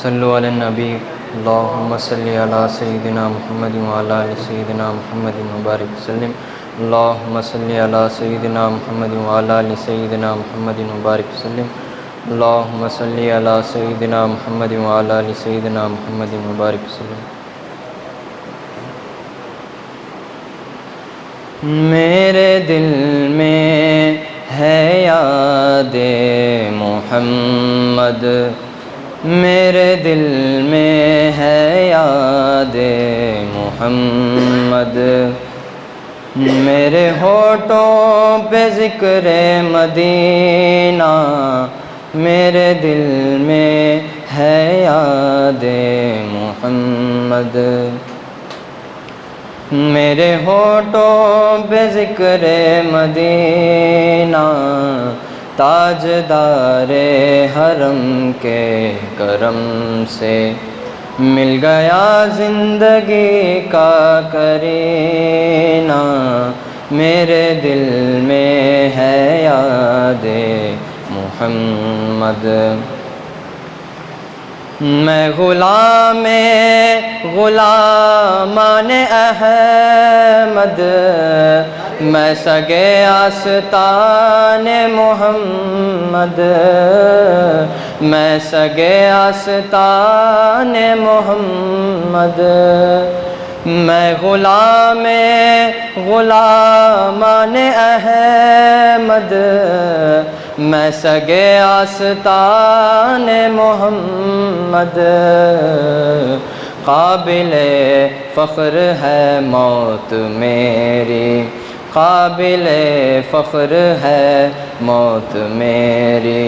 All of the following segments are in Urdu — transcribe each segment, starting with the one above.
صلو علی النبی اللہم صلی علی سیدنا محمد وعلی آل سیدنا محمد مبارک وسلم اللہم صلی علی سیدنا محمد وعلی آل سیدنا محمد مبارک وسلم اللہم صلی علی سیدنا محمد وعلی آل سیدنا محمد مبارک وسلم۔ میرے دل میں ہے یاد محمد، میرے دل میں ہے یاد محمد، میرے ہونٹوں پہ ذکر مدینہ، میرے دل میں ہے یاد محمد، میرے ہونٹوں پہ ذکر مدینہ، تاجدار حرم کے کرم سے مل گیا زندگی کا کرینہ، میرے دل میں ہے یاد محمد، میں غلام غلامان احمد، میں سگے آستان محمد، میں سگے آستان محمد، میں غلام غلامان احمد، میں سگے آستان محمد، قابل فخر ہے موت میری، قابل فخر ہے موت میری،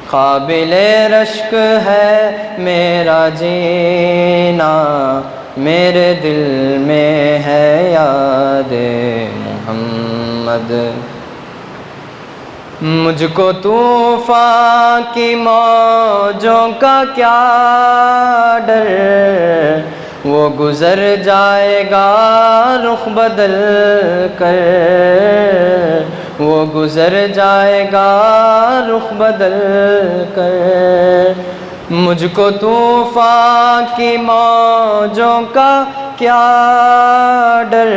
قابل رشک ہے میرا جینا، میرے دل میں ہے یاد محمد، مجھ کو طوفان کی موجوں کا کیا ڈر، وہ گزر جائے گا رخ بدل کر، وہ گزر جائے گا رخ بدل کر، مجھ کو طوفان کی موجوں کا کیا ڈر،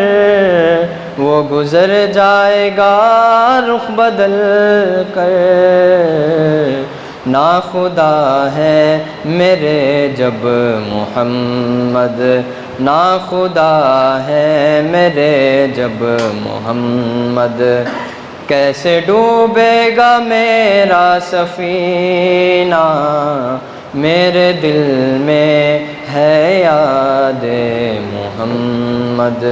وہ گزر جائے گا رخ بدل کر، ناخدا ہے میرے جب محمد، ناخدا ہے میرے جب محمد، کیسے ڈوبے گا میرا سفینہ، میرے دل میں ہے یاد محمد،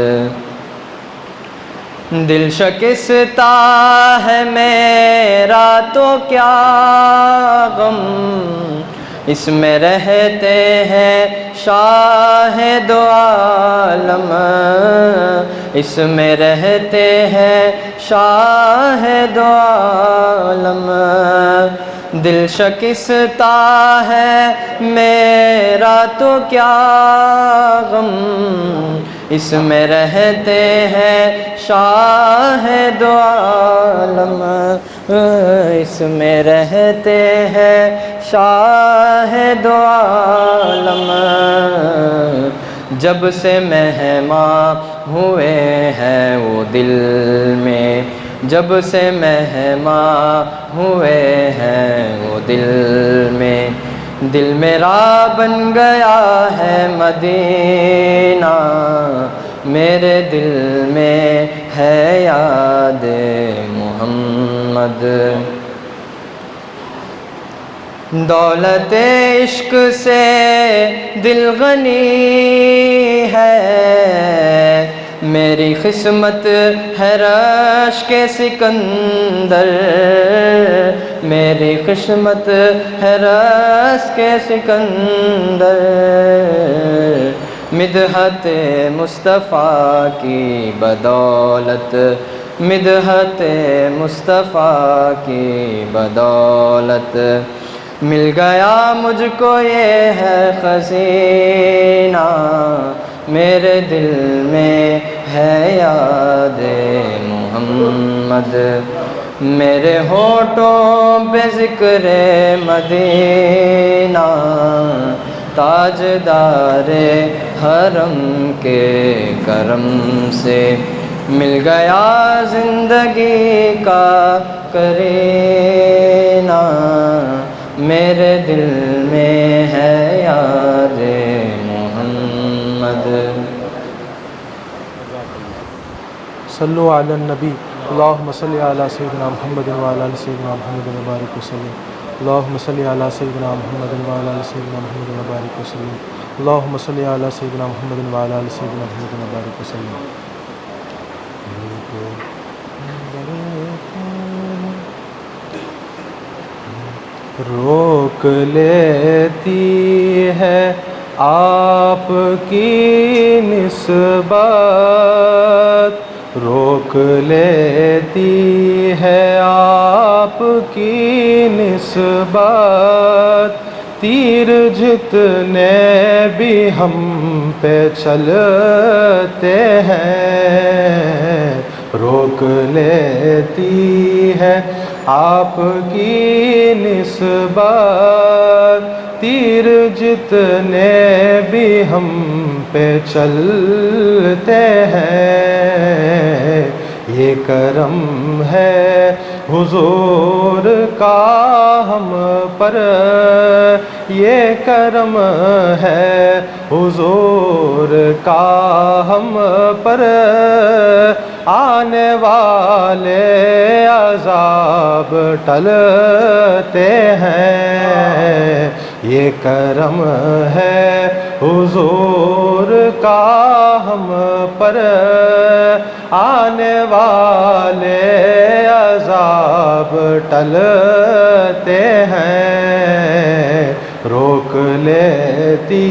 دل شکستہ ہے میرا تو کیا غم، اس میں رہتے ہیں شاہ دو عالم، اس میں رہتے ہیں شاہ دو عالم، دل شکستہ ہے میرا تو کیا غم، اس میں رہتے ہیں شاہ دو عالم، اس میں رہتے ہیں شاہ دو عالم، جب سے مہماں ہوئے ہیں وہ دل میں، جب سے مہماں ہوئے ہیں وہ دل میں، دل میرا بن گیا ہے مدینہ، میرے دل میں ہے یاد محمد، دولت عشق سے دل غنی ہے، میری قسمت ہے رشک سکندر، میری قسمت ہے رشک سکندر، مدحت مصطفیٰ کی بدولت، مدحت مصطفیٰ کی بدولت، مل گیا مجھ کو یہ ہے خزینہ، میرے دل میں ہے یاد محمد، میرے ہونٹوں پہ ذکر مدینہ، تاجدار حرم کے کرم سے مل گیا زندگی کا کرینہ، میرے دل میں ہے یاد محمد۔ صلو علی النبی، اللہم صلی علی سیدنا محمد وعلی آل سیدنا محمد وبارک وسلم، اللہم صلی علی سیدنا محمد وعلی آل سیدنا محمد وبارک وسلم، اللہم صلی علی سیدنا محمد وعلی آل سیدنا محمد وبارک وسلم۔ روک لیتی ہے آپ کی نسبت، روک لیتی ہے آپ کی نسبت، تیر جتنے بھی ہم پہ چلتے ہیں، روک لیتی ہے آپ کی نسبت، تیر جتنے بھی ہم پہ چلتے ہیں، یہ کرم ہے حضور کا ہم پر، یہ کرم ہے حضور کا ہم پر، آنے والے عذاب ٹلتے ہیں، یہ کرم ہے حضور کا ہم پر، آنے والے عذاب ٹلتے ہیں، روک لیتی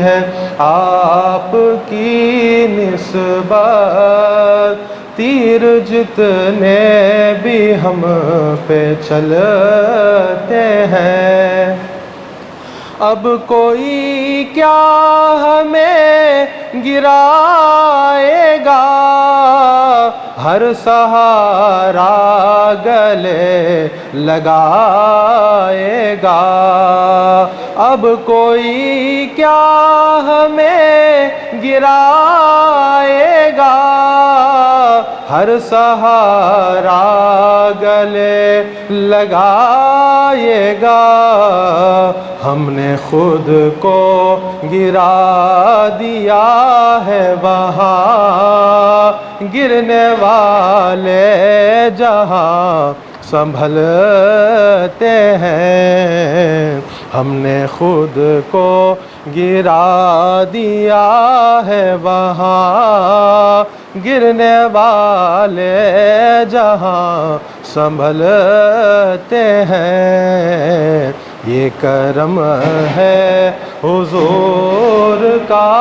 ہے آپ کی نسبت، تیر جتنے بھی ہم پہ چلتے ہیں، اب کوئی کیا ہمیں گرائے گا، ہر سہارا گلے لگائے گا، اب کوئی کیا ہمیں گرائے گا، ہر سہارا گلے لگائے گا، ہم نے خود کو گرا دیا ہے وہاں، گرنے والے جہاں سنبھلتے ہیں، ہم نے خود کو گرا دیا ہے وہاں، گرنے والے جہاں سنبھلتے ہیں، یہ کرم ہے حضور کا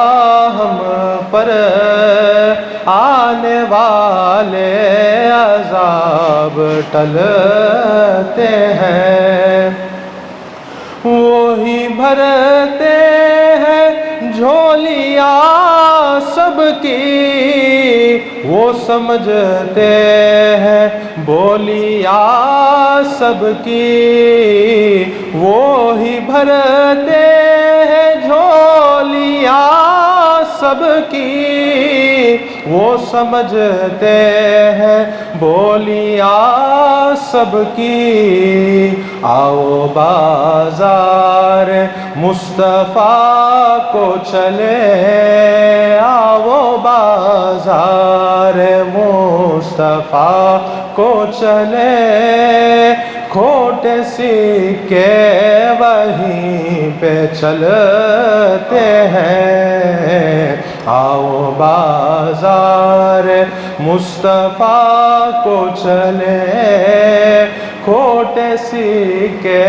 ہم پر، آنے والے عذاب ٹلتے ہیں، وہی بھرتے ہیں جھولیاں سب کی، وہ سمجھتے ہیں بولیاں سب کی، وہی بھرتے ہیں جھولیاں سب کی، وہ سمجھتے ہیں بولیاں سب کی، آؤ بازار مصطفیٰ کو چلے، آؤ بازار مصطفیٰ کو چلے، کھوٹے سکے وہیں پہ چلتے ہیں، آؤ بازار مصطفیٰ کو چلے، کھوٹے سکے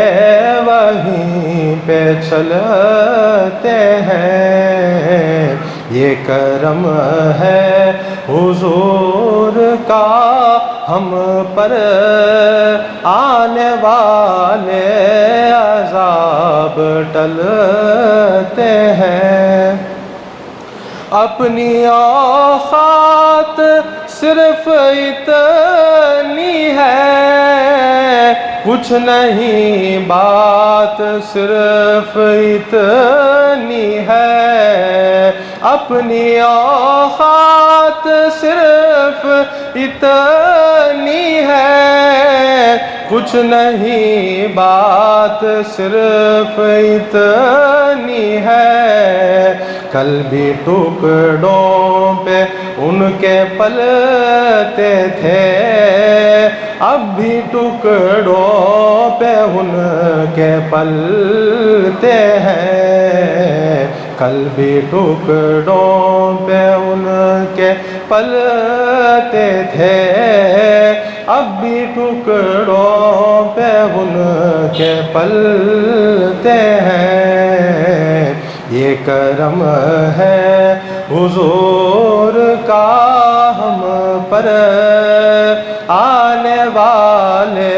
وہیں پہ چلتے ہیں، یہ کرم ہے حضور کا ہم پر، آنے والے عذاب ٹلتے ہیں، اپنی اوقات صرف اتنی ہے، کچھ نہیں بات صرف اتنی ہے، اپنی اوقات صرف اتنی ہے، کچھ نہیں بات صرف اتنی ہے، کل بھی ٹکڑوں پہ ان کے پلتے تھے، اب بھی ٹکڑوں پہ ان کے پلتے ہیں، کل بھی ٹکڑوں پہ ان کے پلتے تھے، اب بھی ٹکڑوں پہ ان کے پلتے ہیں، یہ کرم ہے حضور کا ہم پر، آنے والے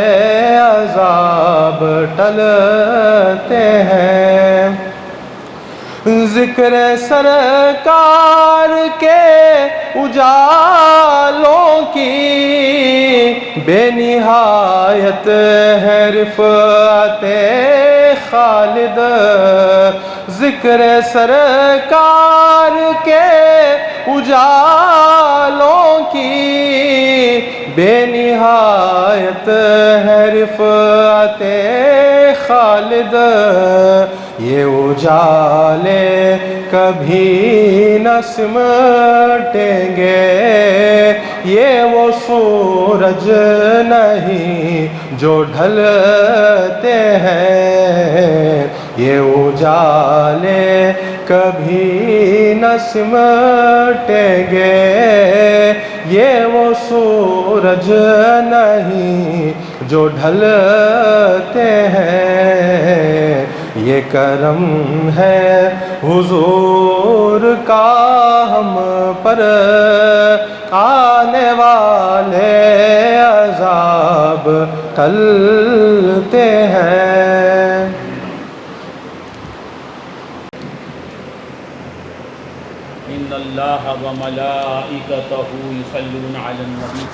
عذاب ٹلتے ہیں، ذکر سرکار کے اجالوں کی بے نہایت ہے رفعت خالد، ذکر سرکار کے اجالوں کی بے نہایت ہے رفعت خالد، یہ اجالے کبھی نہ سمٹیں گے، یہ وہ سورج نہیں جو ڈھلتے ہیں، یہ اجالے کبھی نہ سمٹیں گے، یہ وہ سورج نہیں جو ڈھلتے ہیں، یہ کرم ہے حضور کا ہم پر، آنے والے عذاب ٹلتے ہیں۔ ان اللہ وملائکتہ یصلون علی النبی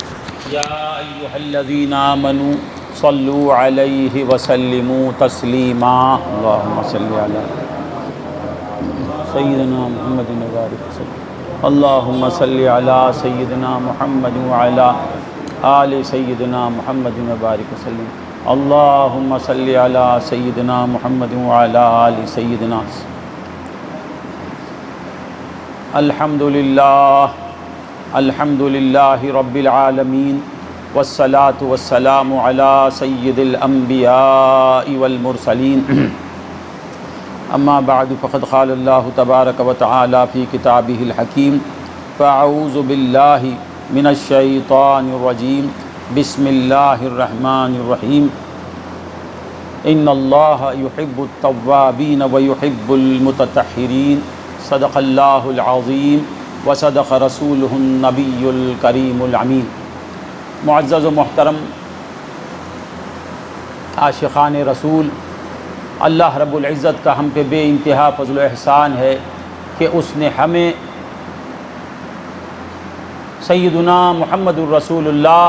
یا ایھا الذین آمنوا صلوا علیہ وسلموا تسلیما، اللہم صل علی سیدنا محمد وبارک وسلم، اللہم صل علی سیدنا محمد وعلی آل سیدنا محمد وبارک وسلم، اللہم صل علی سیدنا محمد وعلی آل سیدنا۔ الحمدللہ رب العالمین، والصلاة والسلام علی سید الانبیاء والمرسلین، اما بعد فقد قال اللہ تبارک و تعالی فی کتابہ الحکیم، فاعوذ باللہ من الشیطان الرجیم، بسم اللہ الرحمن الرحیم، ان اللہ یحب التوابین ویحب المتطہرین، صدق اللہ العظیم وصدق رسولہ النبی الکریم الامین۔ معزز و محترم عاشقان رسول، اللہ رب العزت کا ہم پہ بے انتہا فضل و احسان ہے کہ اس نے ہمیں سیدنا محمد الرسول اللہ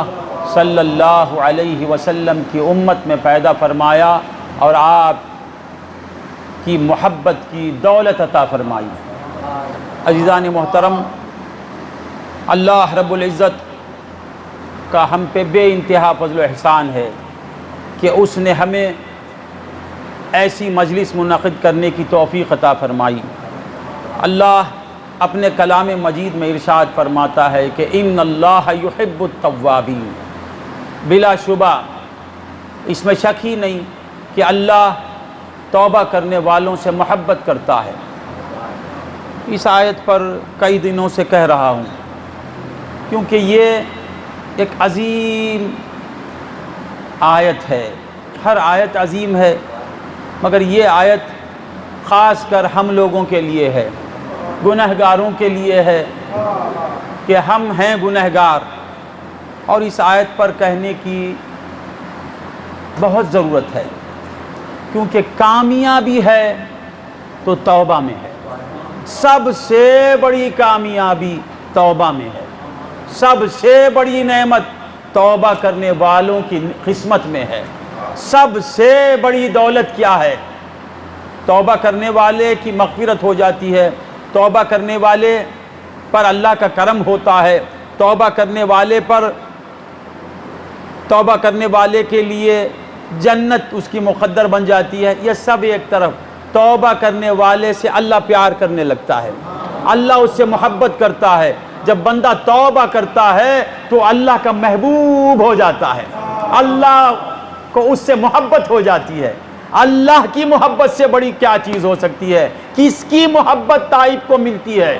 صلی اللہ علیہ وسلم کی امت میں پیدا فرمایا اور آپ کی محبت کی دولت عطا فرمائی۔ عزیزان محترم، اللہ رب العزت کا ہم پہ بے انتہا فضل و احسان ہے کہ اس نے ہمیں ایسی مجلس منعقد کرنے کی توفیق عطا فرمائی۔ اللہ اپنے کلام مجید میں ارشاد فرماتا ہے کہ ان اللہ یحب التوابین، بلا شبہ اس میں شک ہی نہیں کہ اللہ توبہ کرنے والوں سے محبت کرتا ہے۔ اس آیت پر کئی دنوں سے کہہ رہا ہوں کیونکہ یہ ایک عظیم آیت ہے، ہر آیت عظیم ہے، مگر یہ آیت خاص کر ہم لوگوں کے لیے ہے، گنہگاروں کے لیے ہے کہ ہم ہیں گنہگار، اور اس آیت پر کہنے کی بہت ضرورت ہے کیونکہ کامیابی ہے تو توبہ میں ہے، سب سے بڑی کامیابی توبہ میں ہے، سب سے بڑی نعمت توبہ کرنے والوں کی قسمت میں ہے۔ سب سے بڑی دولت کیا ہے؟ توبہ کرنے والے کی مغفرت ہو جاتی ہے، توبہ کرنے والے پر اللہ کا کرم ہوتا ہے، توبہ کرنے والے کے لیے جنت اس کی مقدر بن جاتی ہے۔ یہ سب ایک طرف، توبہ کرنے والے سے اللہ پیار کرنے لگتا ہے، اللہ اس سے محبت کرتا ہے۔ جب بندہ توبہ کرتا ہے تو اللہ کا محبوب ہو جاتا ہے، اللہ کو اس سے محبت ہو جاتی ہے۔ اللہ کی محبت سے بڑی کیا چیز ہو سکتی ہے؟ کس کی محبت تائب کو ملتی ہے؟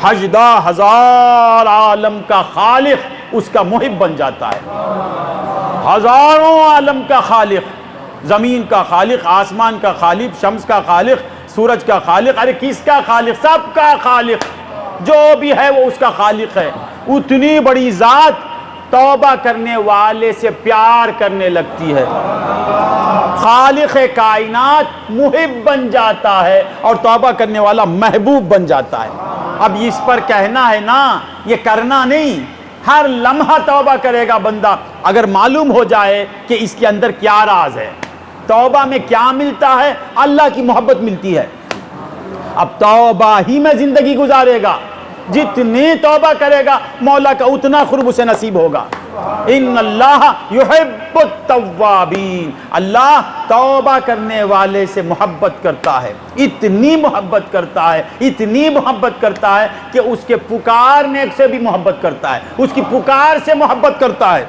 حجدہ ہزار عالم کا خالق اس کا محب بن جاتا ہے، ہزاروں عالم کا خالق، زمین کا خالق، آسمان کا خالق، شمس کا خالق، سورج کا خالق، ارے کس کا خالق؟ سب کا خالق، جو بھی ہے وہ اس کا خالق ہے۔ اتنی بڑی ذات توبہ کرنے والے سے پیار کرنے لگتی ہے، خالق کائنات محب بن جاتا ہے اور توبہ کرنے والا محبوب بن جاتا ہے۔ اب اس پر کہنا ہے نا، یہ کرنا نہیں، ہر لمحہ توبہ کرے گا بندہ اگر معلوم ہو جائے کہ اس کے اندر کیا راز ہے، توبہ میں کیا ملتا ہے؟ اللہ کی محبت ملتی ہے۔ اب توبہ ہی میں زندگی گزارے گا، جتنی توبہ کرے گا مولا کا اتنا قرب اسے نصیب ہوگا۔ ان اللہ یحب التوابین، اللہ توبہ کرنے والے سے محبت کرتا ہے، اتنی محبت کرتا ہے، اتنی محبت کرتا ہے کہ اس کے پکارنے سے بھی محبت کرتا ہے، اس کی پکار سے محبت کرتا ہے۔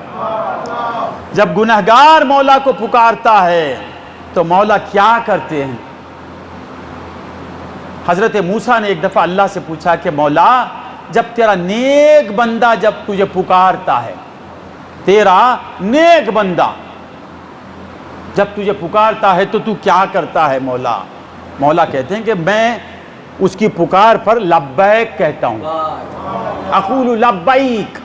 جب گنہگار مولا کو پکارتا ہے تو مولا کیا کرتے ہیں؟ حضرت موسیٰ نے ایک دفعہ اللہ سے پوچھا کہ مولا، جب تیرا نیک بندہ جب تجھے پکارتا ہے، تیرا نیک بندہ جب تجھے پکارتا ہے تو تو کیا کرتا ہے مولا؟ مولا کہتے ہیں کہ میں اس کی پکار پر لبیک کہتا ہوں، اقول لبیک۔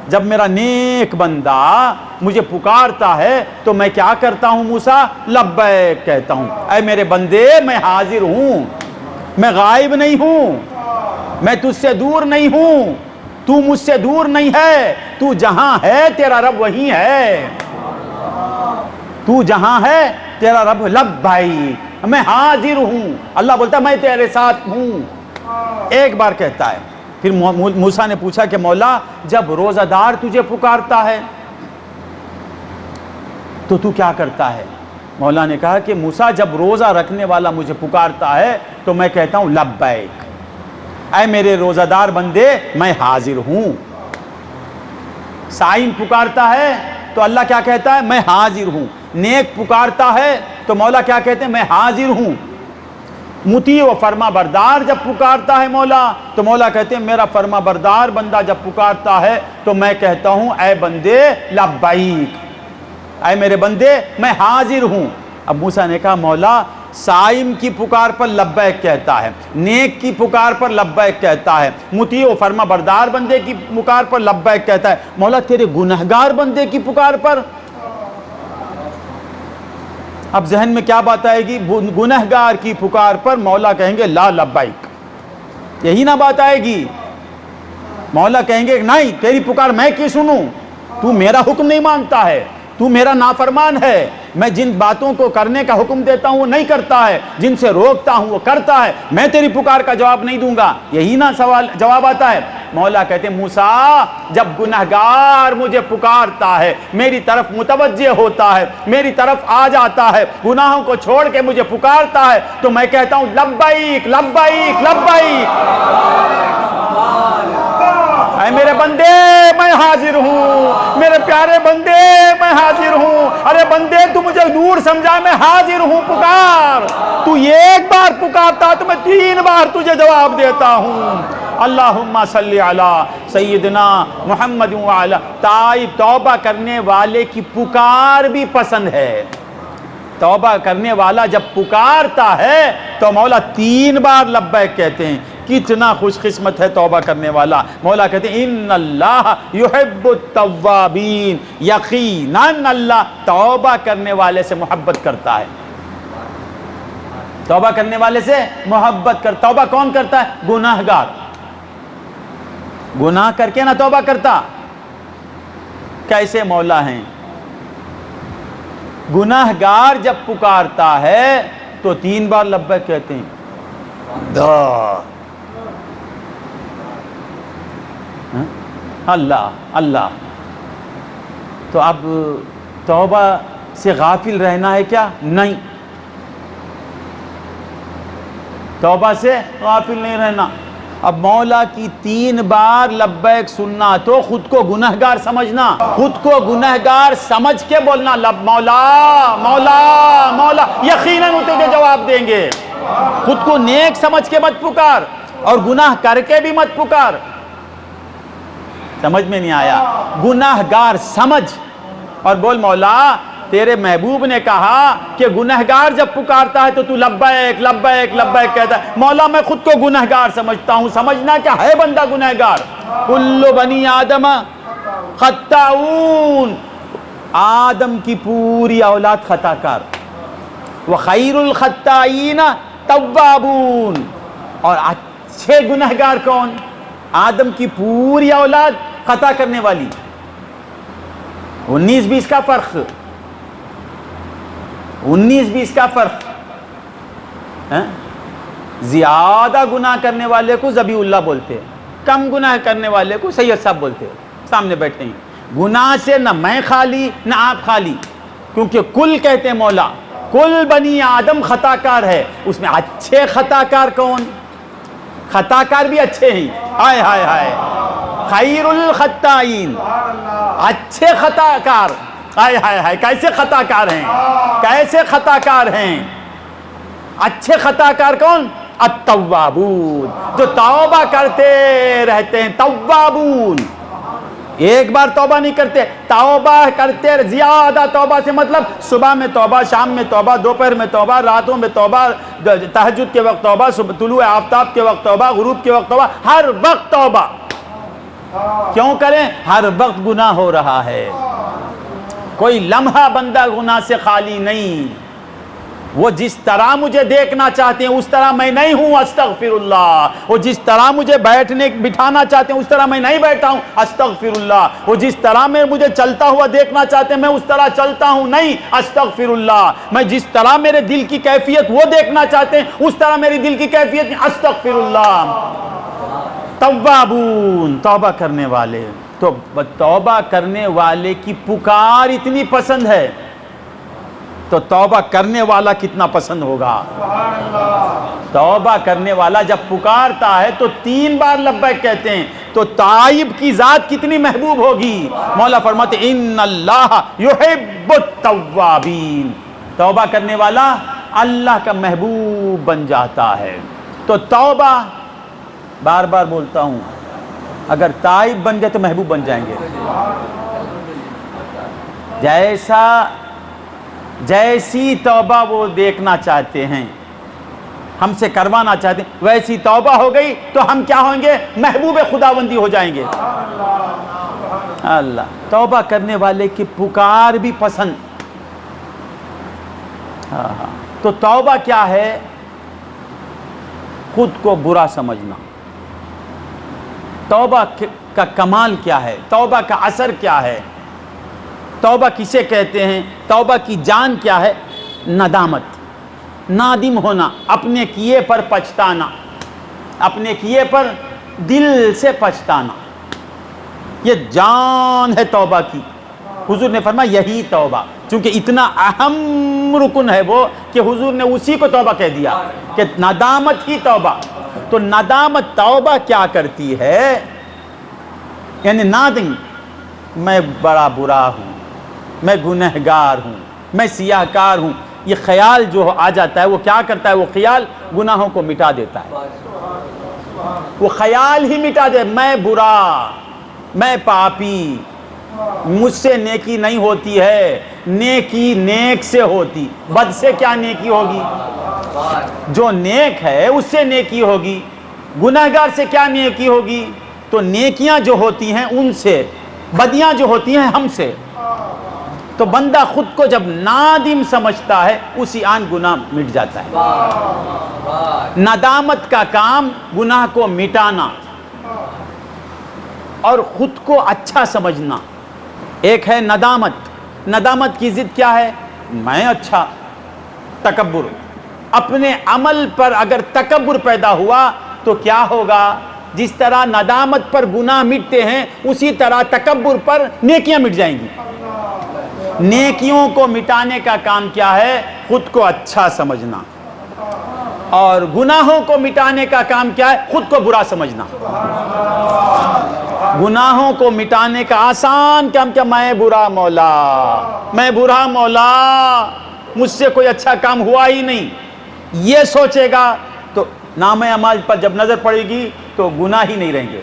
جب میرا نیک بندہ مجھے پکارتا ہے تو میں کیا کرتا ہوں موسیٰ؟ لبیک کہتا ہوں، اے میرے بندے میں حاضر ہوں، میں غائب نہیں ہوں، میں تجھ سے دور نہیں ہوں، تو مجھ سے دور نہیں ہے، تو جہاں ہے تیرا رب وہیں ہے، تو جہاں ہے تیرا رب، لبیک میں حاضر ہوں۔ اللہ بولتا ہے میں تیرے ساتھ ہوں، ایک بار کہتا ہے۔ پھر موسیٰ نے پوچھا کہ مولا جب روزہ دار تجھے پکارتا ہے تو تو کیا کرتا ہے؟ مولا نے کہا کہ موسیٰ جب روزہ رکھنے والا مجھے پکارتا ہے تو میں کہتا ہوں لبیک، اے میرے روزہ دار بندے میں حاضر ہوں۔ صائم پکارتا ہے تو اللہ کیا کہتا ہے؟ میں حاضر ہوں۔ نیک پکارتا ہے تو مولا کیا کہتے ہیں؟ میں حاضر ہوں۔ مطیع و فرما بردار جب پکارتا ہے مولا تو مولا کہتے ہیں میرا فرما بردار بندہ جب پکارتا ہے تو میں کہتا ہوں اے بندے لبیک، اے میرے بندے میں حاضر ہوں۔ اب موسیٰ نے کہا مولا صائم کی پکار پر لبیک کہتا ہے، نیک کی پکار پر لبیک کہتا ہے، مطیع و فرما بردار بندے کی پکار پر لبیک کہتا ہے، مولا تیرے گنہگار بندے کی پکار پر؟ اب ذہن میں کیا بات آئے گی؟ گنہگار کی پکار پر مولا کہیں گے لا لبیک، یہی نہ بات آئے گی۔ مولا کہیں گے نہیں تیری پکار میں کی سنوں، تو میرا حکم نہیں مانتا ہے، تو میرا نافرمان ہے، میں جن باتوں کو کرنے کا حکم دیتا ہوں وہ نہیں کرتا ہے، جن سے روکتا ہوں وہ کرتا ہے، میں تیری پکار کا جواب نہیں دوں گا، یہی نہ جواب آتا ہے۔ مولا کہتے ہیں موسیٰ جب گنہگار مجھے پکارتا ہے، میری طرف متوجہ ہوتا ہے، میری طرف آ جاتا ہے، گناہوں کو چھوڑ کے مجھے پکارتا ہے تو میں کہتا ہوں لبیک لبیک لبیک، اے میرے بندے میں حاضر ہوں، میرے پیارے بندے میں حاضر ہوں، ارے بندے تو مجھے دور سمجھا، میں حاضر ہوں، پکار۔ تو ایک بار پکارتا تو میں 3 بار تجھے جواب دیتا ہوں۔ اللہم صلی علی سیدنا محمد وعلی۔ تائب توبہ کرنے والے کی پکار بھی پسند ہے، توبہ کرنے والا جب پکارتا ہے تو مولا 3 بار لبیک کہتے ہیں۔ کتنا خوش قسمت ہے توبہ کرنے والا۔ مولا کہتے ہیں ان اللہ یحب التوابین، یقیناً اللہ توبہ کرنے والے سے محبت کرتا ہے، توبہ کرنے والے سے محبت کرتا۔ توبہ کون کرتا ہے؟ گناہگار، گناہ کر کے نہ توبہ کرتا۔ کیسے مولا ہیں؟ گناہگار جب پکارتا ہے تو 3 بار لبیک کہتے ہیں. اللہ اللہ. تو اب توبہ سے غافل رہنا ہے کیا؟ نہیں، توبہ سے غافل نہیں رہنا. اب مولا کی 3 بار لبیک سننا تو خود کو گنہگار سمجھنا، خود کو گنہگار سمجھ کے بولنا مولا مولا مولا، یقیناً وہ تجھے جواب دیں گے. خود کو نیک سمجھ کے مت پکار اور گناہ کر کے بھی مت پکار. سمجھ میں نہیں آیا؟ گناہگار سمجھ اور بول مولا تیرے محبوب نے کہا کہ گنہگار جب پکارتا ہے تو تو لبیک لبیک لبیک کہتا ہے. مولا میں خود کو گنہگار سمجھتا ہوں. سمجھنا کیا ہے بندہ گنہگار؟ کل بنی آدم خطاؤن، آدم کی پوری اولاد خطا کار. وخیر الخطائین توابون، اور اچھے گنہگار کون؟ آدم کی پوری اولاد خطا کرنے والی. 19-20 کا فرق، 19-20 کا فرق. زیادہ گناہ کرنے والے کو ذبیح اللہ بولتے ہیں، کم گناہ کرنے والے کو سید صاحب بولتے ہیں. سامنے بیٹھے ہیں. گناہ سے نہ میں خالی نہ آپ خالی، کیونکہ کل کہتے ہیں مولا، کل بنی آدم خطا کار ہے. اس میں اچھے خطا کار کون؟ خطا کار بھی اچھے ہیں. ہائے ہائے ہائے، خیر الخطائین، اچھے خطا کار. ہائے ہائے ہائے، کیسے خطا کار ہیں، کیسے خطا کار ہیں. اچھے خطا کار کون؟ التوابون، جو توبہ کرتے رہتے ہیں. توابون، ایک بار توبہ نہیں کرتے، توبہ کرتے زیادہ. توبہ سے مطلب صبح میں توبہ، شام میں توبہ، دوپہر میں توبہ، راتوں میں توبہ، تہجد کے وقت توبہ، طلوع آفتاب کے وقت توبہ، غروب کے وقت توبہ، ہر وقت توبہ. کیوں کریں؟ ہر وقت گناہ ہو رہا ہے. کوئی لمحہ بندہ گناہ سے خالی نہیں. وہ جس طرح مجھے دیکھنا چاہتے ہیں اس طرح میں نہیں ہوں، استغفر اللہ. وہ جس طرح مجھے بٹھانا چاہتے ہیں اس طرح میں نہیں بیٹھا ہوں، استغفر اللہ. وہ جس طرح میں مجھے چلتا ہوا دیکھنا چاہتے ہیں میں اس طرح چلتا ہوں، نہیں، استغفر اللہ. میں جس طرح میرے دل کی کیفیت وہ دیکھنا چاہتے ہیں اس طرح میری دل کی کیفیت نہیں، استغفر اللہ. توابون، توبہ کرنے والے. تو توبہ کرنے والے کی پکار اتنی پسند ہے تو توبہ کرنے والا کتنا پسند ہوگا. توبہ کرنے والا جب پکارتا ہے تو 3 بار لبیک کہتے ہیں تو تائب کی ذات کتنی محبوب ہوگی. مولا فرماتے ان اللہ یحب التوابین، توبہ کرنے والا اللہ کا محبوب بن جاتا ہے. تو توبہ، بار بار بولتا ہوں، اگر تائب بن گئے تو محبوب بن جائیں گے. جیسی توبہ وہ دیکھنا چاہتے ہیں، ہم سے کروانا چاہتے ہیں، ویسی توبہ ہو گئی تو ہم کیا ہوں گے؟ محبوب خداوندی ہو جائیں گے. اللہ، توبہ کرنے والے کی پکار بھی پسند. تو توبہ کیا ہے؟ خود کو برا سمجھنا. توبہ کا کمال کیا ہے؟ توبہ کا اثر کیا ہے؟ توبہ کسے کہتے ہیں؟ توبہ کی جان کیا ہے؟ ندامت، نادم ہونا، اپنے کیے پر پچھتانا، اپنے کیے پر دل سے پچھتانا. یہ جان ہے توبہ کی. حضور نے فرمایا یہی توبہ، چونکہ اتنا اہم رکن ہے وہ کہ حضور نے اسی کو توبہ کہہ دیا کہ ندامت ہی توبہ. تو ندامت توبہ کیا کرتی ہے؟ یعنی نادم، میں بڑا برا ہوں، میں گنہگار ہوں، میں سیاہ کار ہوں. یہ خیال جو آ جاتا ہے وہ کیا کرتا ہے؟ وہ خیال گناہوں کو مٹا دیتا ہے. وہ خیال ہی مٹا دے، میں برا، میں پاپی، مجھ سے نیکی نہیں ہوتی ہے. نیکی نیک سے ہوتی، بد سے کیا نیکی ہوگی؟ جو نیک ہے اس سے نیکی ہوگی. گنہگار سے کیا نیکی ہوگی؟ تو نیکیاں جو ہوتی ہیں ان سے، بدیاں جو ہوتی ہیں ہم سے. تو بندہ خود کو جب نادم سمجھتا ہے اسی آن گناہ مٹ جاتا ہے. ندامت کا کام گناہ کو مٹانا اور خود کو اچھا سمجھنا. ایک ہے ندامت. ندامت کی ضد کیا ہے؟ میں اچھا، تکبر، اپنے عمل پر اگر تکبر پیدا ہوا تو کیا ہوگا؟ جس طرح ندامت پر گناہ مٹتے ہیں اسی طرح تکبر پر نیکیاں مٹ جائیں گی۔ نیکیوں کو مٹانے کا کام کیا ہے؟ خود کو اچھا سمجھنا، اور گناہوں کو مٹانے کا کام کیا ہے؟ خود کو برا سمجھنا۔ گناہوں کو مٹانے کا آسان کام کیا؟ میں برا مولا، میں برا مولا، مجھ سے کوئی اچھا کام ہوا ہی نہیں، یہ سوچے گا تو نام اعمال پر جب نظر پڑے گی تو گناہ ہی نہیں رہیں گے۔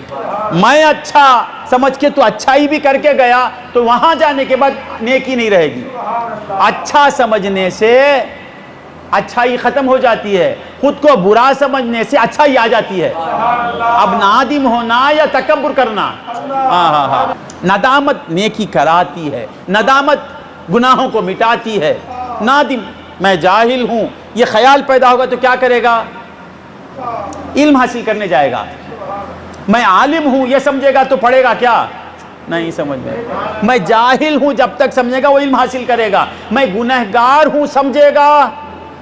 میں اچھا سمجھ کے تو اچھائی بھی کر کے گیا تو وہاں جانے کے بعد نیکی نہیں رہے گی۔ اچھا سمجھنے سے اچھائی ختم ہو جاتی ہے، خود کو برا سمجھنے سے اچھائی آ جاتی ہے۔ اب نادم ہونا یا تکبر کرنا، ندامت نیکی کراتی ہے، ندامت گناہوں کو مٹاتی ہے۔ نادم، میں جاہل ہوں، یہ خیال پیدا ہوگا تو کیا کرے گا؟ علم حاصل کرنے جائے گا۔ میں عالم ہوں یہ سمجھے گا تو پڑھے گا کیا؟ نہیں سمجھ میں جاہل ہوں جب تک سمجھے گا وہ علم حاصل کرے گا۔ میں گنہگار ہوں سمجھے گا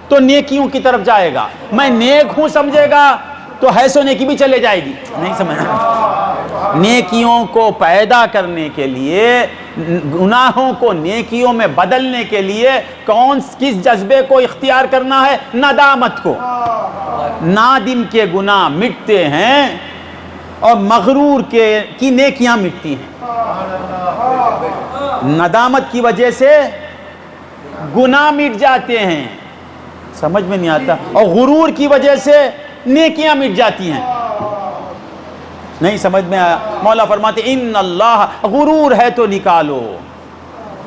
تو نیکیوں کی طرف جائے گا۔ میں نیک ہوں سمجھے گا تو حیث و نیکی بھی چلے جائے گی۔ نہیں سمجھنا؟ نیکیوں کو پیدا کرنے کے لیے، گناہوں کو نیکیوں میں بدلنے کے لیے کس جذبے کو اختیار کرنا ہے؟ ندامت کو۔ نادم کے گناہ مٹتے ہیں اور مغرور کی نیکیاں مٹتی ہیں۔ ندامت کی وجہ سے گناہ مٹ جاتے ہیں، سمجھ میں نہیں آتا، اور غرور کی وجہ سے نیکیاں مٹ جاتی ہیں۔ نہیں سمجھ میں آیا؟ مولا فرماتے ان اللہ، غرور ہے تو نکالو۔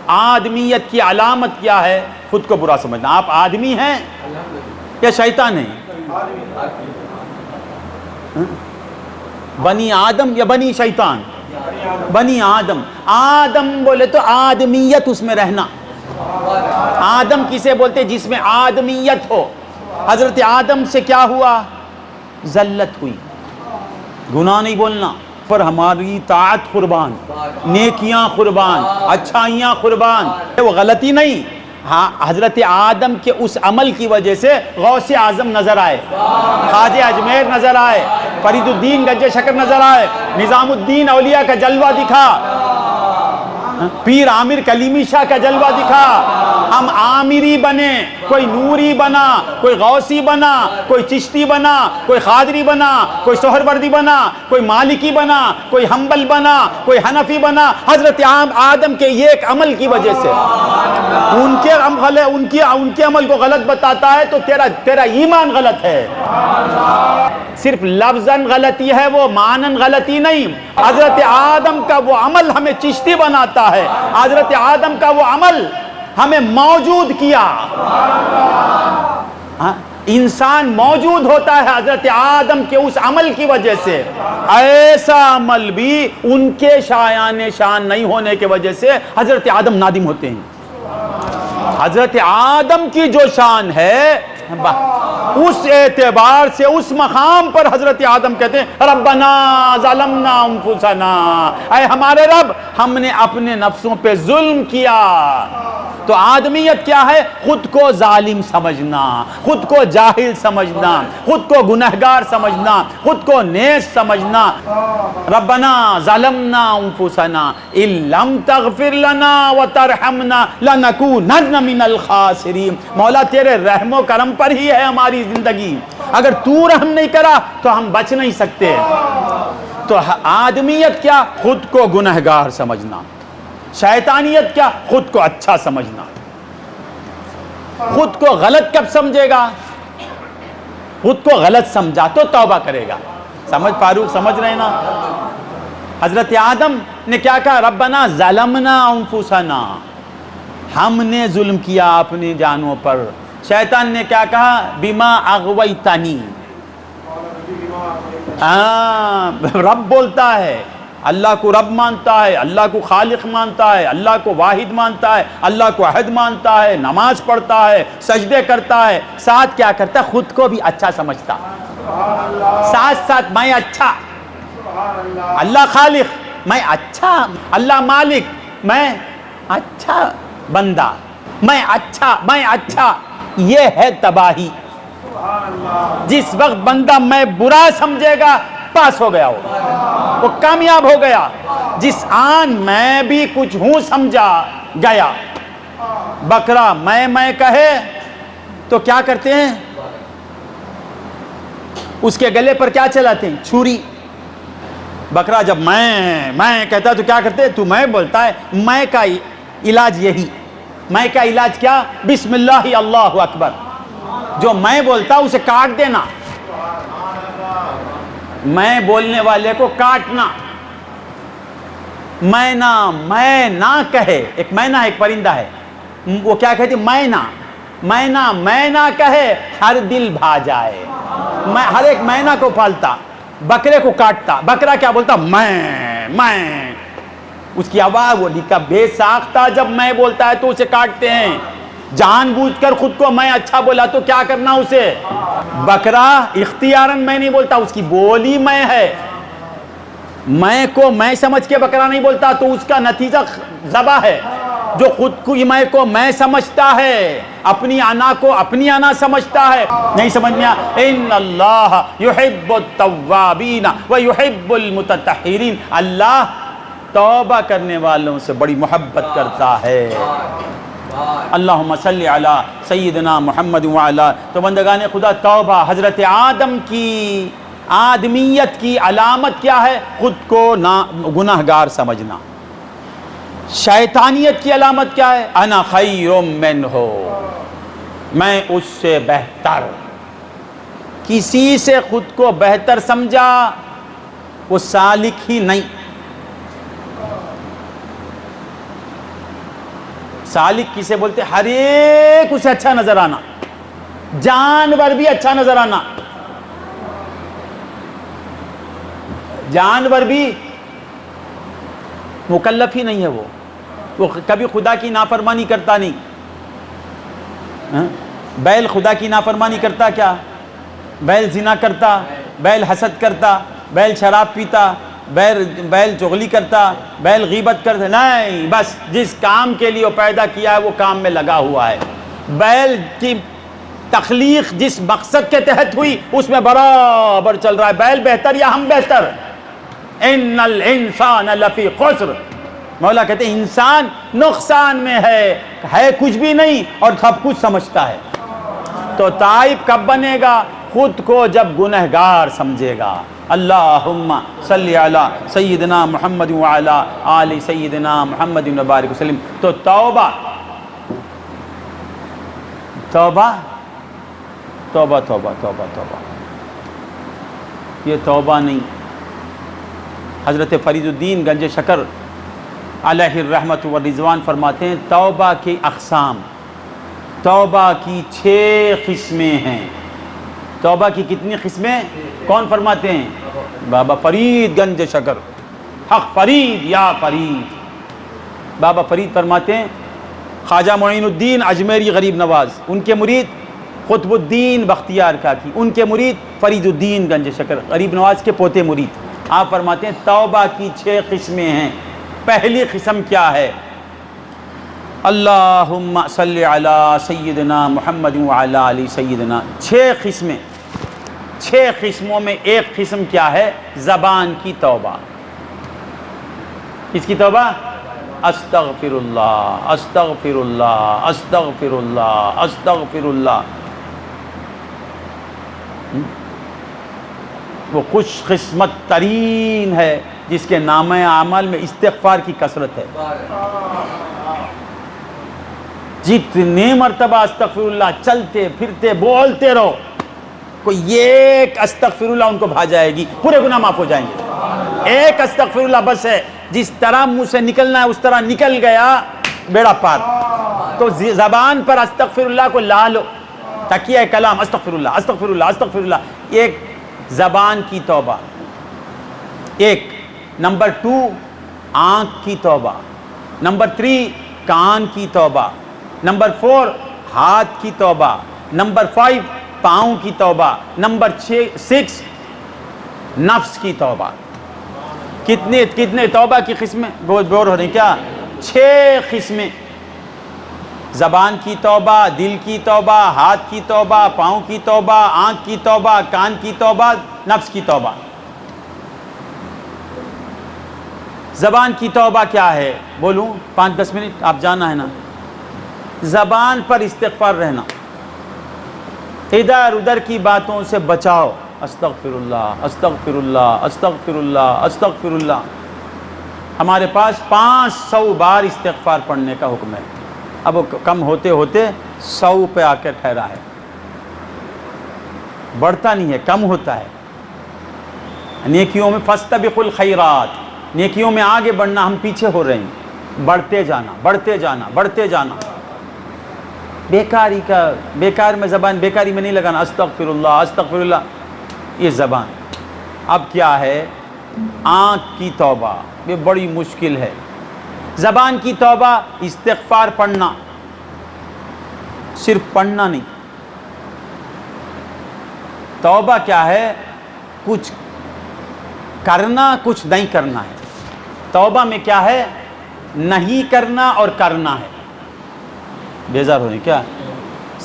آدمیت کی علامت کیا ہے؟ خود کو برا سمجھنا۔ آپ آدمی ہیں یا شیطان ہیں؟ بنی آدم یا بنی شیطان؟ بنی آدم۔ آدم بولے تو آدمیت اس میں رہنا۔ آدم کسے بولتے؟ جس میں آدمیت ہو۔ حضرت آدم سے کیا ہوا؟ ذلت ہوئی۔ گناہ نہیں بولنا، پر ہماری طاعت قربان، نیکیاں قربان، اچھائیاں قربان، وہ غلطی نہیں۔ ہاں، حضرت آدم کے اس عمل کی وجہ سے غوث اعظم نظر آئے، خواجہ اجمیر نظر آئے، فرید الدین گنج شکر نظر آئے، نظام الدین اولیاء کا جلوہ دکھا، پیر عامر کلیمی شاہ کا جلوہ دکھا۔ ہم عامری بنے، کوئی نوری بنا، کوئی غوثی بنا، کوئی چشتی بنا، کوئی قادری بنا، کوئی سہروردی بنا، کوئی مالکی بنا، کوئی حنبل بنا، کوئی حنفی بنا، حضرت آدم کے یہ ایک عمل کی وجہ سے۔ ان کے عمل کو غلط بتاتا ہے تو تیرا ایمان غلط ہے۔ صرف لفظاً غلطی ہے، وہ معنن غلطی نہیں۔ حضرت آدم کا وہ عمل ہمیں چشتی بناتا ہے، حضرت آدم کا وہ عمل ہمیں موجود کیا۔ انسان موجود ہوتا ہے حضرت آدم کے اس عمل کی وجہ سے۔ ایسا عمل بھی ان کے شان نہیں ہونے کی وجہ سے حضرت آدم نادم ہوتے ہیں۔ حضرت آدم کی جو شان ہے اس اعتبار سے، اس مقام پر حضرت آدم کہتے ہیں ربنا ظلمنا انفسنا، اے ہمارے رب ہم نے اپنے نفسوں پہ ظلم کیا۔ تو آدمیت کیا ہے؟ خود کو ظالم سمجھنا، خود کو جاہل سمجھنا، خود کو گنہگار سمجھنا، خود کو نیز سمجھنا۔ ربنا ظلمنا انفسنا ان لم تغفر لنا وترحمنا لنکونن من الخاسرین۔ مولا تیرے رحم و کرم پر ہی ہے ہماری زندگی، اگر تو رحم نہیں کرا تو ہم بچ نہیں سکتے۔ تو آدمیت کیا؟ خود کو گنہگار سمجھنا۔ شیطانیت کیا؟ خود کو اچھا سمجھنا۔ خود کو غلط کب سمجھے گا؟ خود کو غلط سمجھا تو توبہ کرے گا۔ فاروق سمجھ رہے نا؟ حضرت آدم نے کیا کہا؟ ربنا ظلمنا انفسنا، ہم نے ظلم کیا اپنی جانوں پر۔ شیطان نے کیا کہا؟ بما اغویتنی، رب بولتا ہے، اللہ کو رب مانتا ہے، اللہ کو خالق مانتا ہے، اللہ کو واحد مانتا ہے، اللہ کو احد مانتا ہے، نماز پڑھتا ہے، سجدے کرتا ہے، ساتھ کیا کرتا ہے؟ خود کو بھی اچھا سمجھتا، ساتھ میں اچھا، اللہ خالق میں اچھا، اللہ مالک میں اچھا بندہ، میں اچھا، یہ ہے تباہی۔ جس وقت بندہ میں برا سمجھے گا پاس ہو گیا وہ کامیاب ہو گیا۔ جس آن میں بھی کچھ ہوں سمجھا گیا۔ بکرا میں کہے تو کیا کرتے ہیں؟ اس کے گلے پر کیا چلاتے ہیں؟ چھری۔ بکرا جب میں کہتا ہے تو کیا کرتے ہیں؟ تو میں بولتا ہے، میں کا علاج یہی۔ میں کا علاج کیا؟ بسم اللہ اللہ اکبر۔ جو میں بولتا اسے کاٹ دینا، میں بولنے والے کو کاٹنا۔ میں نہ کہے، ایک مینا ایک پرندہ ہے، وہ کیا کہتی؟ میں نہ کہے ہر دل بھا جائے۔ میں ہر ایک مینا کو پالتا، بکرے کو کاٹتا۔ بکرا کیا بولتا؟ میں۔ اس کی آواز وہ لکھا بے ساختہ، جب میں بولتا ہے تو اسے کاٹتے ہیں۔ جان بوجھ کر خود کو میں اچھا بولا تو کیا کرنا اسے؟ بکرا اختیاراً میں نہیں بولتا، اس کی بولی میں ہے۔ میں کو میں سمجھ کے بکرا نہیں بولتا تو اس کا نتیجہ ذبح ہے۔ جو خود کو میں کو میں سمجھتا ہے، اپنی انا کو اپنی انا سمجھتا ہے، نہیں سمجھ میں ان اللہ یحب التوابین ویحب المتطہرین۔ اللہ توبہ کرنے والوں سے بڑی محبت کرتا ہے۔ اللہم صلی علی سیدنا محمد وعلا۔ تو بندگان خدا، توبہ حضرت آدم کی آدمیت کی علامت کیا ہے؟ خود کو گناہگار سمجھنا۔ شیطانیت کی علامت کیا ہے؟ انا خیر منہ، میں اس سے بہتر۔ کسی سے خود کو بہتر سمجھا وہ سالک ہی نہیں۔ سالک کسے بولتے؟ ہر ایک اسے اچھا نظر آنا، جانور بھی اچھا نظر آنا۔ جانور بھی مکلف ہی نہیں ہے، وہ کبھی خدا کی نافرمانی کرتا نہیں۔ بیل خدا کی نافرمانی کرتا کیا؟ بیل زنا کرتا، بیل حسد کرتا، بیل شراب پیتا، بیل چغلی کرتا، بیل غیبت کرتا؟ نہیں، بس جس کام کے لیے وہ پیدا کیا ہے وہ کام میں لگا ہوا ہے۔ بیل کی تخلیق جس مقصد کے تحت ہوئی اس میں برابر چل رہا ہے۔ بیل بہتر یا ہم بہتر؟ ان الانسان لفی خسر۔ مولا کہتے ہیں انسان نقصان میں ہے کچھ بھی نہیں اور سب کچھ سمجھتا ہے۔ تو تائب کب بنے گا؟ خود کو جب گنہگار سمجھے گا۔ اللہم صلی علی سیدنا محمد وعلی آل سیدنا محمد وبارک وسلم۔ تو توبہ توبہ توبہ توبہ توبہ توبہ، یہ توبہ نہیں۔ حضرت فرید الدین گنج شکر علیہ الرحمت والرضوان فرماتے ہیں توبہ کی اقسام، توبہ کی 6 قسمیں ہیں۔ توبہ کی کتنی قسمیں؟ کون فرماتے ہیں؟ بابا فرید گنج شکر، حق فرید یا فرید۔ بابا فرید فرماتے ہیں خواجہ معین الدین اجمیری غریب نواز، ان کے مرید قطب الدین بختیار کاکی، ان کے مرید فرید الدین گنج شکر، غریب نواز کے پوتے مرید۔ آپ فرماتے ہیں توبہ کی 6 قسمیں ہیں۔ پہلی قسم کیا ہے؟ اللہم صلی علی سیدنا محمد وعلی آل سیدنا۔ 6 قسمیں، 6 قسموں میں ایک قسم کیا ہے؟ زبان کی توبہ۔ اس کی توبہ استغفر اللہ استغفر اللہ استغفر اللہ استغفر اللہ۔ وہ خوش قسمت ترین ہے جس کے نامہ اعمال میں استغفار کی کثرت ہے۔ جتنے مرتبہ استغفر اللہ چلتے پھرتے بولتے رہو، کوئی ایک استغفر اللہ ان کو بھا جائے گی، پورے گناہ معاف ہو جائیں گے۔ ایک استغفر اللہ بس ہے، جس طرح منہ سے نکلنا ہے اس طرح نکل گیا، بیڑا پار۔ تو زبان پر استغفر اللہ کو لا لو، تکیہ کلام استغفر اللہ استغفر اللہ استغفر اللہ۔ ایک زبان کی توبہ، ایک نمبر 2 آنکھ کی توبہ، نمبر 3 کان کی توبہ، نمبر 4 ہاتھ کی توبہ، نمبر 5 پاؤں کی توبہ، نمبر 6 نفس کی توبہ۔ کتنے توبہ کی قسمیں؟ بور ہو رہی کیا؟ 6 قسمیں۔ زبان کی توبہ، دل کی توبہ، ہاتھ کی توبہ، پاؤں کی توبہ، آنکھ کی توبہ، کان کی توبہ، نفس کی توبہ۔ زبان کی توبہ کیا ہے؟ بولوں 5-10 منٹ، آپ جانا ہے نا۔ زبان پر استغفار رہنا، ادھر ادھر کی باتوں سے بچاؤ۔ استغفر اللہ، استغفر اللہ، استغفر اللہ، استغفر اللہ۔ ہمارے پاس 500 بار استغفار پڑھنے کا حکم ہے، اب وہ کم ہوتے ہوتے 100 پہ آ کے ٹھہرا ہے، بڑھتا نہیں ہے، کم ہوتا ہے۔ نیکیوں میں فاستبقوا الخیرات، نیکیوں میں آگے بڑھنا، ہم پیچھے ہو رہے ہیں، بڑھتے جانا، بڑھتے جانا، بڑھتے جانا۔ بیکار میں زبان بیکاری میں نہیں لگانا، استغفر اللہ، استغفر اللہ، یہ زبان۔ اب کیا ہے؟ آنکھ کی توبہ، یہ بڑی مشکل ہے۔ زبان کی توبہ استغفار پڑھنا، صرف پڑھنا نہیں۔ توبہ کیا ہے؟ کچھ کرنا، کچھ نہیں کرنا ہے۔ توبہ میں کیا ہے؟ نہیں کرنا اور کرنا ہے۔ بیزار ہونے کیا؟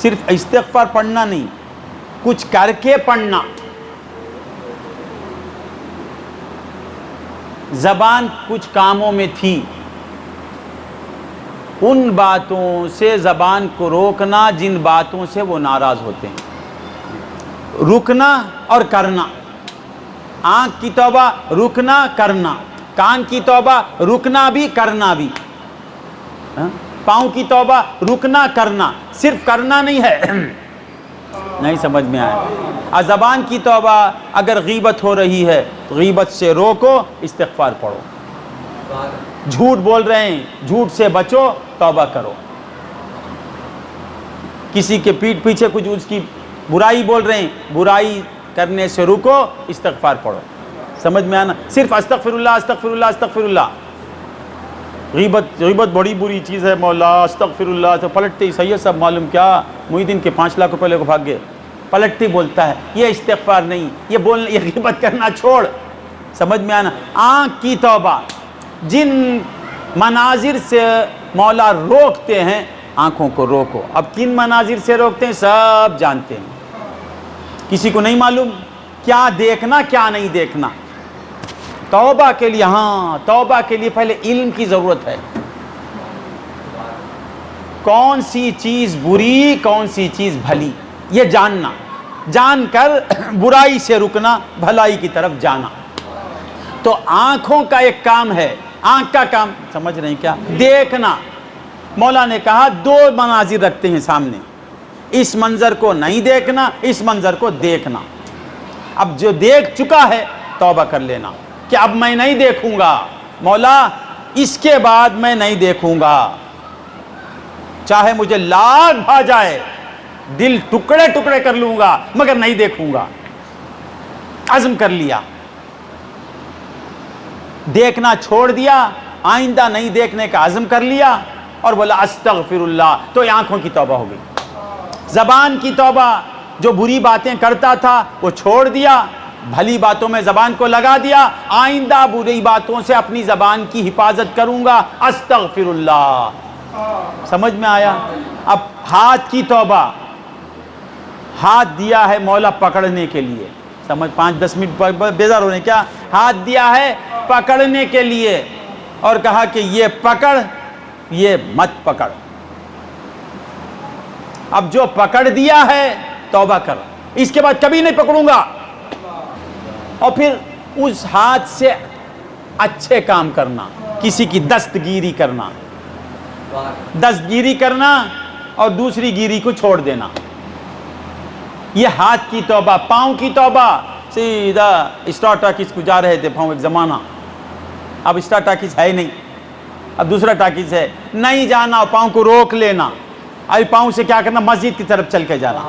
صرف استغفار پڑھنا نہیں، کچھ کر کے پڑھنا۔ زبان کچھ کاموں میں تھی، ان باتوں سے زبان کو روکنا جن باتوں سے وہ ناراض ہوتے ہیں، رکنا اور کرنا۔ آنکھ کی توبہ رکنا کرنا، کان کی توبہ رکنا بھی کرنا بھی، پاؤں کی توبہ رکنا کرنا، صرف کرنا نہیں ہے۔ نہیں سمجھ میں آیا؟ اور زبان کی توبہ، اگر غیبت ہو رہی ہے تو غیبت سے روکو، استغفار پڑھو۔ جھوٹ بول رہے ہیں، جھوٹ سے بچو، توبہ کرو۔ کسی کے پیٹھ پیچھے کچھ اس کی برائی بول رہے ہیں، برائی کرنے سے رکو، استغفار پڑھو۔ سمجھ میں آنا؟ صرف استغفر اللہ، استغفر اللہ، استغفر اللہ۔ غیبت بڑی بری چیز ہے، مولا استغفر اللہ، تو پلٹتے ہی سید صاحب معلوم کیا محی الدین کے 5 لاکھ روپے لے کو بھاگ گئے، پلٹتے بولتا ہے، یہ استغفار نہیں، یہ بولنا، یہ غیبت کرنا چھوڑ۔ سمجھ میں آنا؟ آنکھ کی توبہ، جن مناظر سے مولا روکتے ہیں، آنکھوں کو روکو۔ اب کن مناظر سے روکتے ہیں سب جانتے ہیں، کسی کو نہیں معلوم کیا دیکھنا کیا نہیں دیکھنا۔ توبہ کے لیے، ہاں توبہ کے لیے پہلے علم کی ضرورت ہے، کون سی چیز بری کون سی چیز بھلی، یہ جاننا، جان کر برائی سے رکنا، بھلائی کی طرف جانا۔ تو آنکھوں کا ایک کام ہے، آنکھ کا کام سمجھ رہے ہیں کیا؟ دیکھنا۔ مولا نے کہا 2 مناظر رکھتے ہیں سامنے، اس منظر کو نہیں دیکھنا، اس منظر کو دیکھنا۔ اب جو دیکھ چکا ہے توبہ کر لینا کہ اب میں نہیں دیکھوں گا، مولا اس کے بعد میں نہیں دیکھوں گا، چاہے مجھے لاکھ بھا جائے، دل ٹکڑے ٹکڑے کر لوں گا مگر نہیں دیکھوں گا۔ عزم کر لیا، دیکھنا چھوڑ دیا، آئندہ نہیں دیکھنے کا عزم کر لیا اور بولا استغفر اللہ، تو یہ آنکھوں کی توبہ ہو گئی۔ زبان کی توبہ، جو بری باتیں کرتا تھا وہ چھوڑ دیا، بھلی باتوں میں زبان کو لگا دیا، آئندہ بری باتوں سے اپنی زبان کی حفاظت کروں گا، استغفر اللہ۔ سمجھ میں آیا؟ اب ہاتھ کی توبہ، ہاتھ دیا ہے مولا پکڑنے کے لیے، سمجھ 5-10 منٹ بیزار ہونے کیا؟ ہاتھ دیا ہے پکڑنے کے لیے اور کہا کہ یہ پکڑ، یہ مت پکڑ۔ اب جو پکڑ دیا ہے توبہ کر، اس کے بعد کبھی نہیں پکڑوں گا۔ اور پھر اس ہاتھ سے اچھے کام کرنا، کسی کی دستگیری کرنا، دستگیری کرنا اور دوسری گیری کو چھوڑ دینا، یہ ہاتھ کی توبہ۔ پاؤں کی توبہ، سیدھا اسٹار ٹاکیز کو جا رہے تھے پاؤں، ایک زمانہ، اب اسٹار ٹاکیز ہے نہیں، اب دوسرا ٹاکیز ہے، نہیں جانا، پاؤں کو روک لینا، ابھی پاؤں سے کیا کرنا؟ مسجد کی طرف چل کے جانا،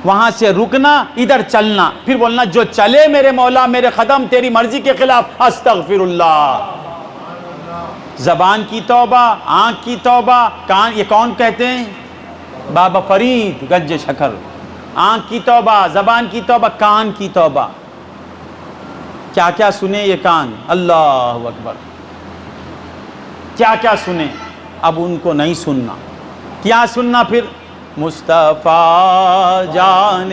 وہاں سے رکنا، ادھر چلنا، پھر بولنا جو چلے میرے مولا میرے قدم تیری مرضی کے خلاف، استغفر اللہ۔ زبان کی توبہ، آنکھ کی توبہ، کان، یہ کون کہتے ہیں؟ بابا فرید گنج شکر۔ آنکھ کی توبہ، زبان کی توبہ، کان کی توبہ۔ کیا کیا سنے یہ کان، اللہ اکبر، کیا کیا سنے۔ اب ان کو نہیں سننا. کیا سننا پھر؟ مصطفیٰ جان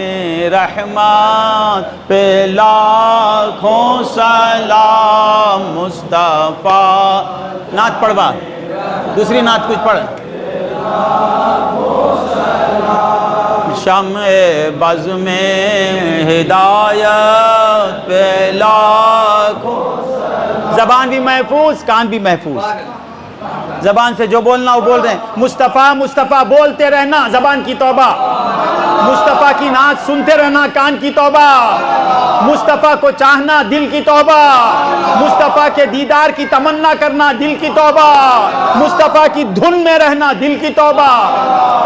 رحمت پہ لاکھوں سلام. مصطفیٰ نعت پڑھ با، دوسری نعت کچھ پڑھ. شمع بز میں ہدایت پہ لاکھوں. زبان بھی محفوظ، کان بھی محفوظ. زبان سے جو بولنا وہ بول رہے ہیں. مصطفیٰ مصطفیٰ بولتے رہنا، زبان کی توبہ. مصطفیٰ کی نعت سنتے رہنا، کان کی توبہ. مصطفیٰ کو چاہنا، دل کی توبہ. مصطفیٰ کے دیدار کی تمنا کرنا، دل کی توبہ. مصطفیٰ کی دھن میں رہنا، دل کی توبہ.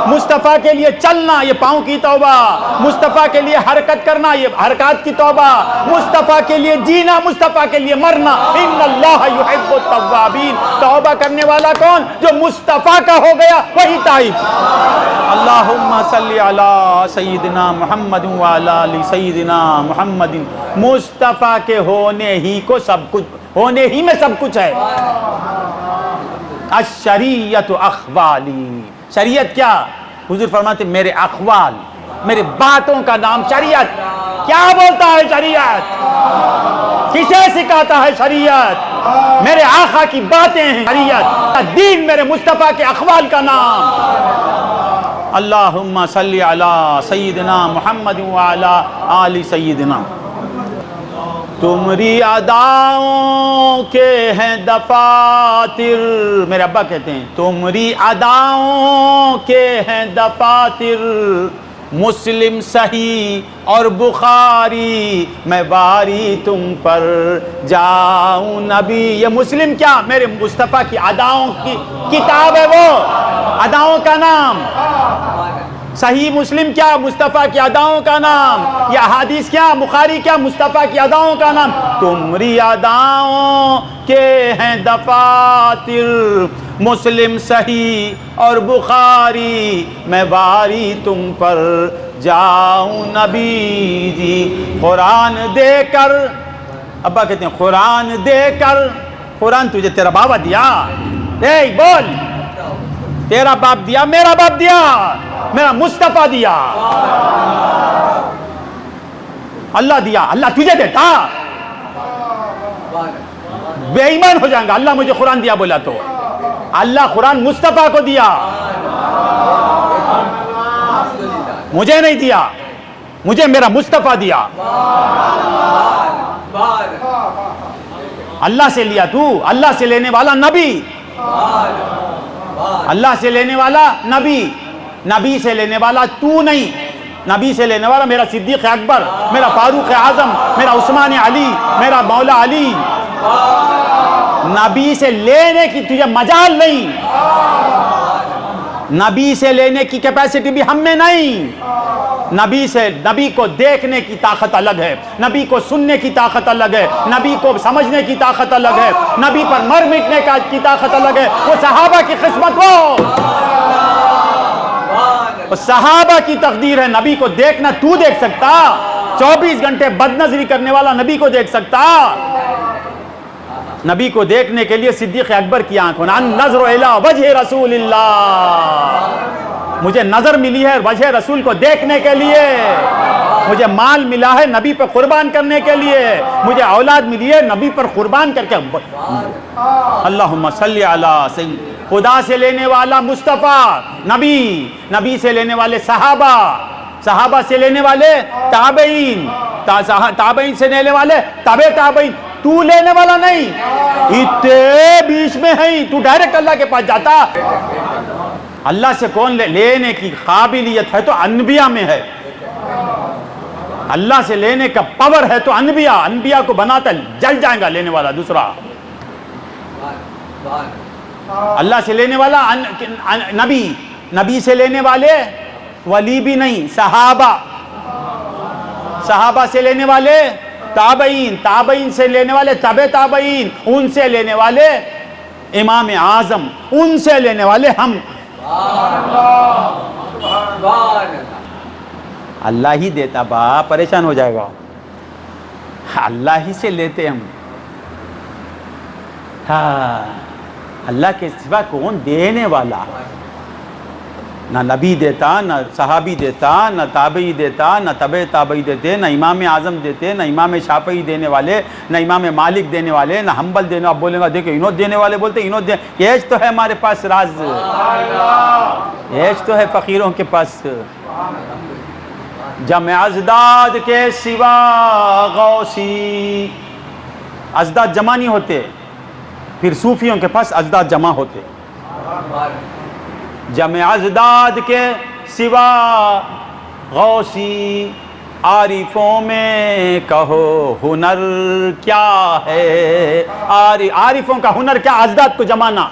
مصطفیٰ کے لیے چلنا، یہ پاؤں کی توبہ. مصطفیٰ کے لیے حرکت کرنا، یہ حرکات کی توبہ. مصطفیٰ کے لیے جینا، مصطفیٰ کے لیے مرنا. ان اللہ یحب التوابین. توبہ کرنے والا کون؟ جو مصطفیٰ کا ہو گیا وہی تائب. اللہم صلی علی سیدنا محمد وعلی آل سیدنا محمد. مصطفیٰ کے ہونے ہی کو سب کچھ، ہونے ہی میں سب کچھ ہے. الشریعت اخوالی. شریعت کیا؟ حضور فرماتے میرے اخوال، میرے باتوں کا نام شریعت. کیا بولتا ہے شریعت؟ کسے سکھاتا ہے شریعت؟ میرے آقا کی باتیں ہیں شریعت. دین میرے مصطفیٰ کے اخوال کا نام. اللہم صلی علی سیدنا محمد وعلی آل سیدنا. تمری اداؤں کے ہیں دفاتر. میرے ابا کہتے ہیں تمری اداؤں کے ہیں دفاتر. مسلم صحیح اور بخاری میں باری تم پر جاؤں نبی. یہ مسلم کیا؟ میرے مصطفیٰ کی اداؤں کی کتاب ہے، وہ اداؤں کا نام. صحیح مسلم کیا؟ مصطفیٰ کی اداؤں کا نام. یہ احادیث کیا؟ بخاری کیا؟ مصطفیٰ کی اداؤں کا نام. تمری اداؤں کے ہیں دفاتر. مسلم صحیح اور بخاری میں باری تم پر جاؤں نبی جی. قرآن دے کر، ابا کہتے ہیں قرآن دے کر. قرآن تجھے تیرا بابا دیا؟ بول. تیرا باپ دیا؟ میرا باپ دیا؟ میرا مصطفیٰ دیا. اللہ دیا. اللہ تجھے دیتا؟ بے ایمان ہو جائیں گا. اللہ مجھے قرآن دیا بولا تو اللہ قرآن مصطفیٰ کو دیا، مجھے نہیں دیا. مجھے میرا مصطفیٰ دیا. اللہ سے لیا تو. اللہ سے لینے والا نبی. اللہ سے لینے والا نبی. نبی سے لینے والا تو نہیں. نبی سے لینے والا میرا صدیق اکبر، میرا فاروق اعظم، میرا عثمان علی، میرا مولا علی. نبی سے لینے کی تجھے مجال نہیں. نبی سے لینے کی کیپیسٹی بھی ہم میں نہیں. نبی کو دیکھنے کی طاقت الگ ہے، نبی کو سننے کی طاقت الگ ہے، نبی کو سمجھنے کی طاقت الگ ہے، نبی پر مر مٹنے کی طاقت الگ ہے. وہ صحابہ کی قسمت، وہ صحابہ کی تقدیر ہے. نبی کو دیکھنا تو دیکھ سکتا؟ 24 گھنٹے بد نظری کرنے والا نبی کو دیکھ سکتا؟ نبی کو دیکھنے کے لیے صدیق اکبر کی آنکھوں نظر الی وجہ رسول اللہ. مجھے نظر ملی ہے وجہ رسول کو دیکھنے کے لیے. مجھے مال ملا ہے نبی پر قربان کرنے کے لیے. مجھے اولاد ملی ہے نبی پر قربان کر کے. اللہم صلی علی سید. خدا سے لینے والا مصطفیٰ نبی، نبی سے لینے والے صحابہ، صحابہ سے لینے والے تابعین، تابعین سے لینے والے تابع تابعین. تو لینے والا نہیں، اتنے بیچ میں ہے. تو ڈائریکٹ اللہ کے پاس جاتا. اللہ سے کون لینے کی قابلیت ہے تو انبیاء میں ہے. اللہ سے لینے کا پاور ہے تو انبیاء کو بناتا جل جائے گا لینے والا دوسرا. اللہ سے لینے والا نبی سے لینے والے ولی بھی نہیں، صحابہ سے لینے والے تابعین سے لینے والے تابعین، ان سے لینے والے امام اعظم، ان سے لینے والے ہم. اللہ ہی دیتا با، پریشان ہو جائے گا. اللہ ہی سے لیتے ہم. ہاں اللہ کے سوا کون دینے والا؟ نہ نبی دیتا، نہ صحابی دیتا، نہ تابعی دیتا، نہ تبع تابعی دیتے، نہ امام اعظم دیتے، نہ امام شافعی دینے والے، نہ امام مالک دینے والے، نہ حنبل دینے. آپ بولیں گا دیکھو انہوں دینے والے بولتے انہوں دے. یہ تو ہے ہمارے پاس راز، یہ تو ہے فقیروں کے پاس. جمع ازداد کے سوا غوثی، ازداد جمع نہیں ہوتے، پھر صوفیوں کے پاس ازداد جمع ہوتے. جمع ازداد کے سوا غوثی، عارفوں میں کہو ہنر کیا ہے. عارفوں کا ہنر کیا؟ ازداد کو جمانا.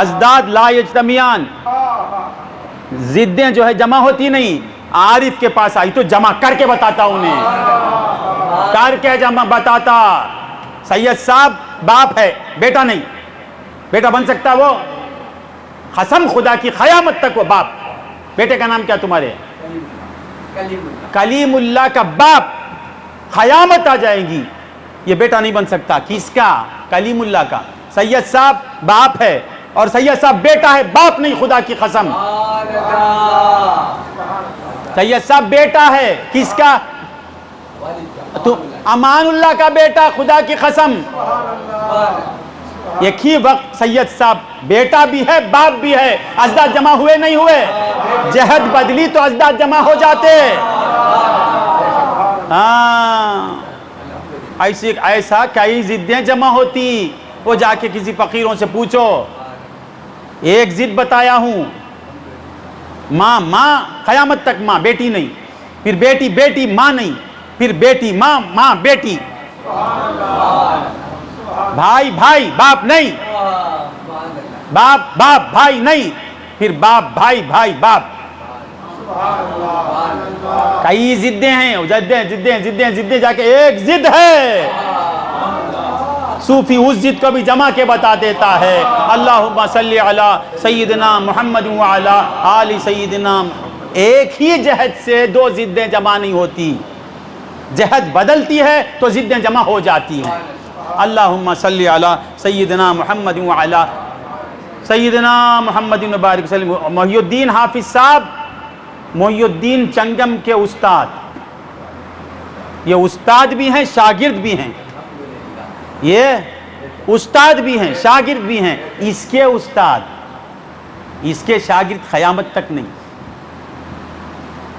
ازداد لا یجتمعان، ضدیں جو ہے جمع ہوتی نہیں. عارف کے پاس آئی تو جمع کر کے بتاتا انہیں، کر کے جمع بتاتا. سید صاحب باپ ہے، بیٹا نہیں. بیٹا بن سکتا وہ؟ قسم خدا کی قیامت تک وہ باپ. بیٹے کا نام کیا تمہارے؟ کلیم اللہ کا باپ. قیامت آ جائے گی یہ بیٹا نہیں بن سکتا. کس کا؟ کلیم اللہ کا. سید صاحب باپ ہے اور سید صاحب بیٹا ہے، باپ نہیں. خدا کی قسم سید صاحب بیٹا ہے. کس کا؟ تو امان اللہ کا بیٹا. خدا کی قسم ایک ہی وقت سید صاحب بیٹا بھی ہے باپ بھی ہے. ازداد جمع ہوئے نہیں ہوئے؟ جہد بدلی تو ازداد جمع ہو جاتے. ہاں ایسا کئی ضدیں جمع ہوتی. وہ جا کے کسی فقیروں سے پوچھو. ایک ضد بتایا ہوں، ماں قیامت تک ماں، بیٹی نہیں. پھر بیٹی بیٹی ماں نہیں. پھر بیٹی ماں ماں بیٹی. بھائی بھائی باپ نہیں. باپ باپ بھائی نہیں. پھر باپ بھائی بھائی باپ. کئی ضدیں ہیں. ضدیں جا کے ایک ضد ہے. صوفی اس ضد کو بھی جمع کے بتا دیتا ہے. اللہم صلی علی سیدنا محمد وعلی آل سیدنا. ایک ہی جہد سے دو ضدیں جمع نہیں ہوتی. جہد بدلتی ہے تو ضدیں جمع ہو جاتی ہیں. اللہم صلی علی سیدنا محمد وعلی سیدنا محمد مبارک وسلم. محی الدین حافظ صاحب، محی الدین چنگم کے استاد. یہ استاد بھی ہیں شاگرد بھی ہیں. یہ استاد بھی ہیں شاگرد بھی ہیں. اس کے استاد اس کے شاگرد قیامت تک نہیں.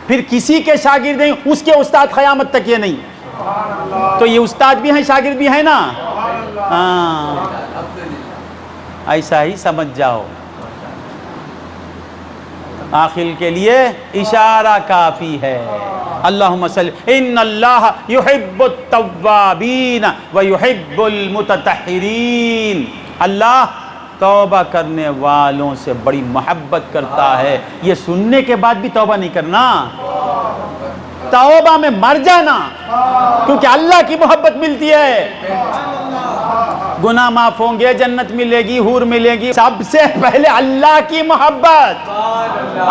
پھر کسی کے شاگرد نہیں، اس کے استاد قیامت تک یہ نہیں. تو یہ استاد بھی ہیں شاگرد بھی ہیں نا. ہاں ایسا ہی سمجھ جاؤ. آخر کے لیے اشارہ کافی ہے. اللہم صلی. ان اللہ یحب التوابین ویحب المتطہرین. اللہ توبہ کرنے والوں سے بڑی محبت کرتا ہے. یہ سننے کے بعد بھی توبہ نہیں کرنا. توبہ میں مر جانا، کیونکہ اللہ کی محبت ملتی ہے. گناہ معاف ہوں گے، جنت ملے گی، حور ملے گی. سب سے پہلے اللہ کی محبت.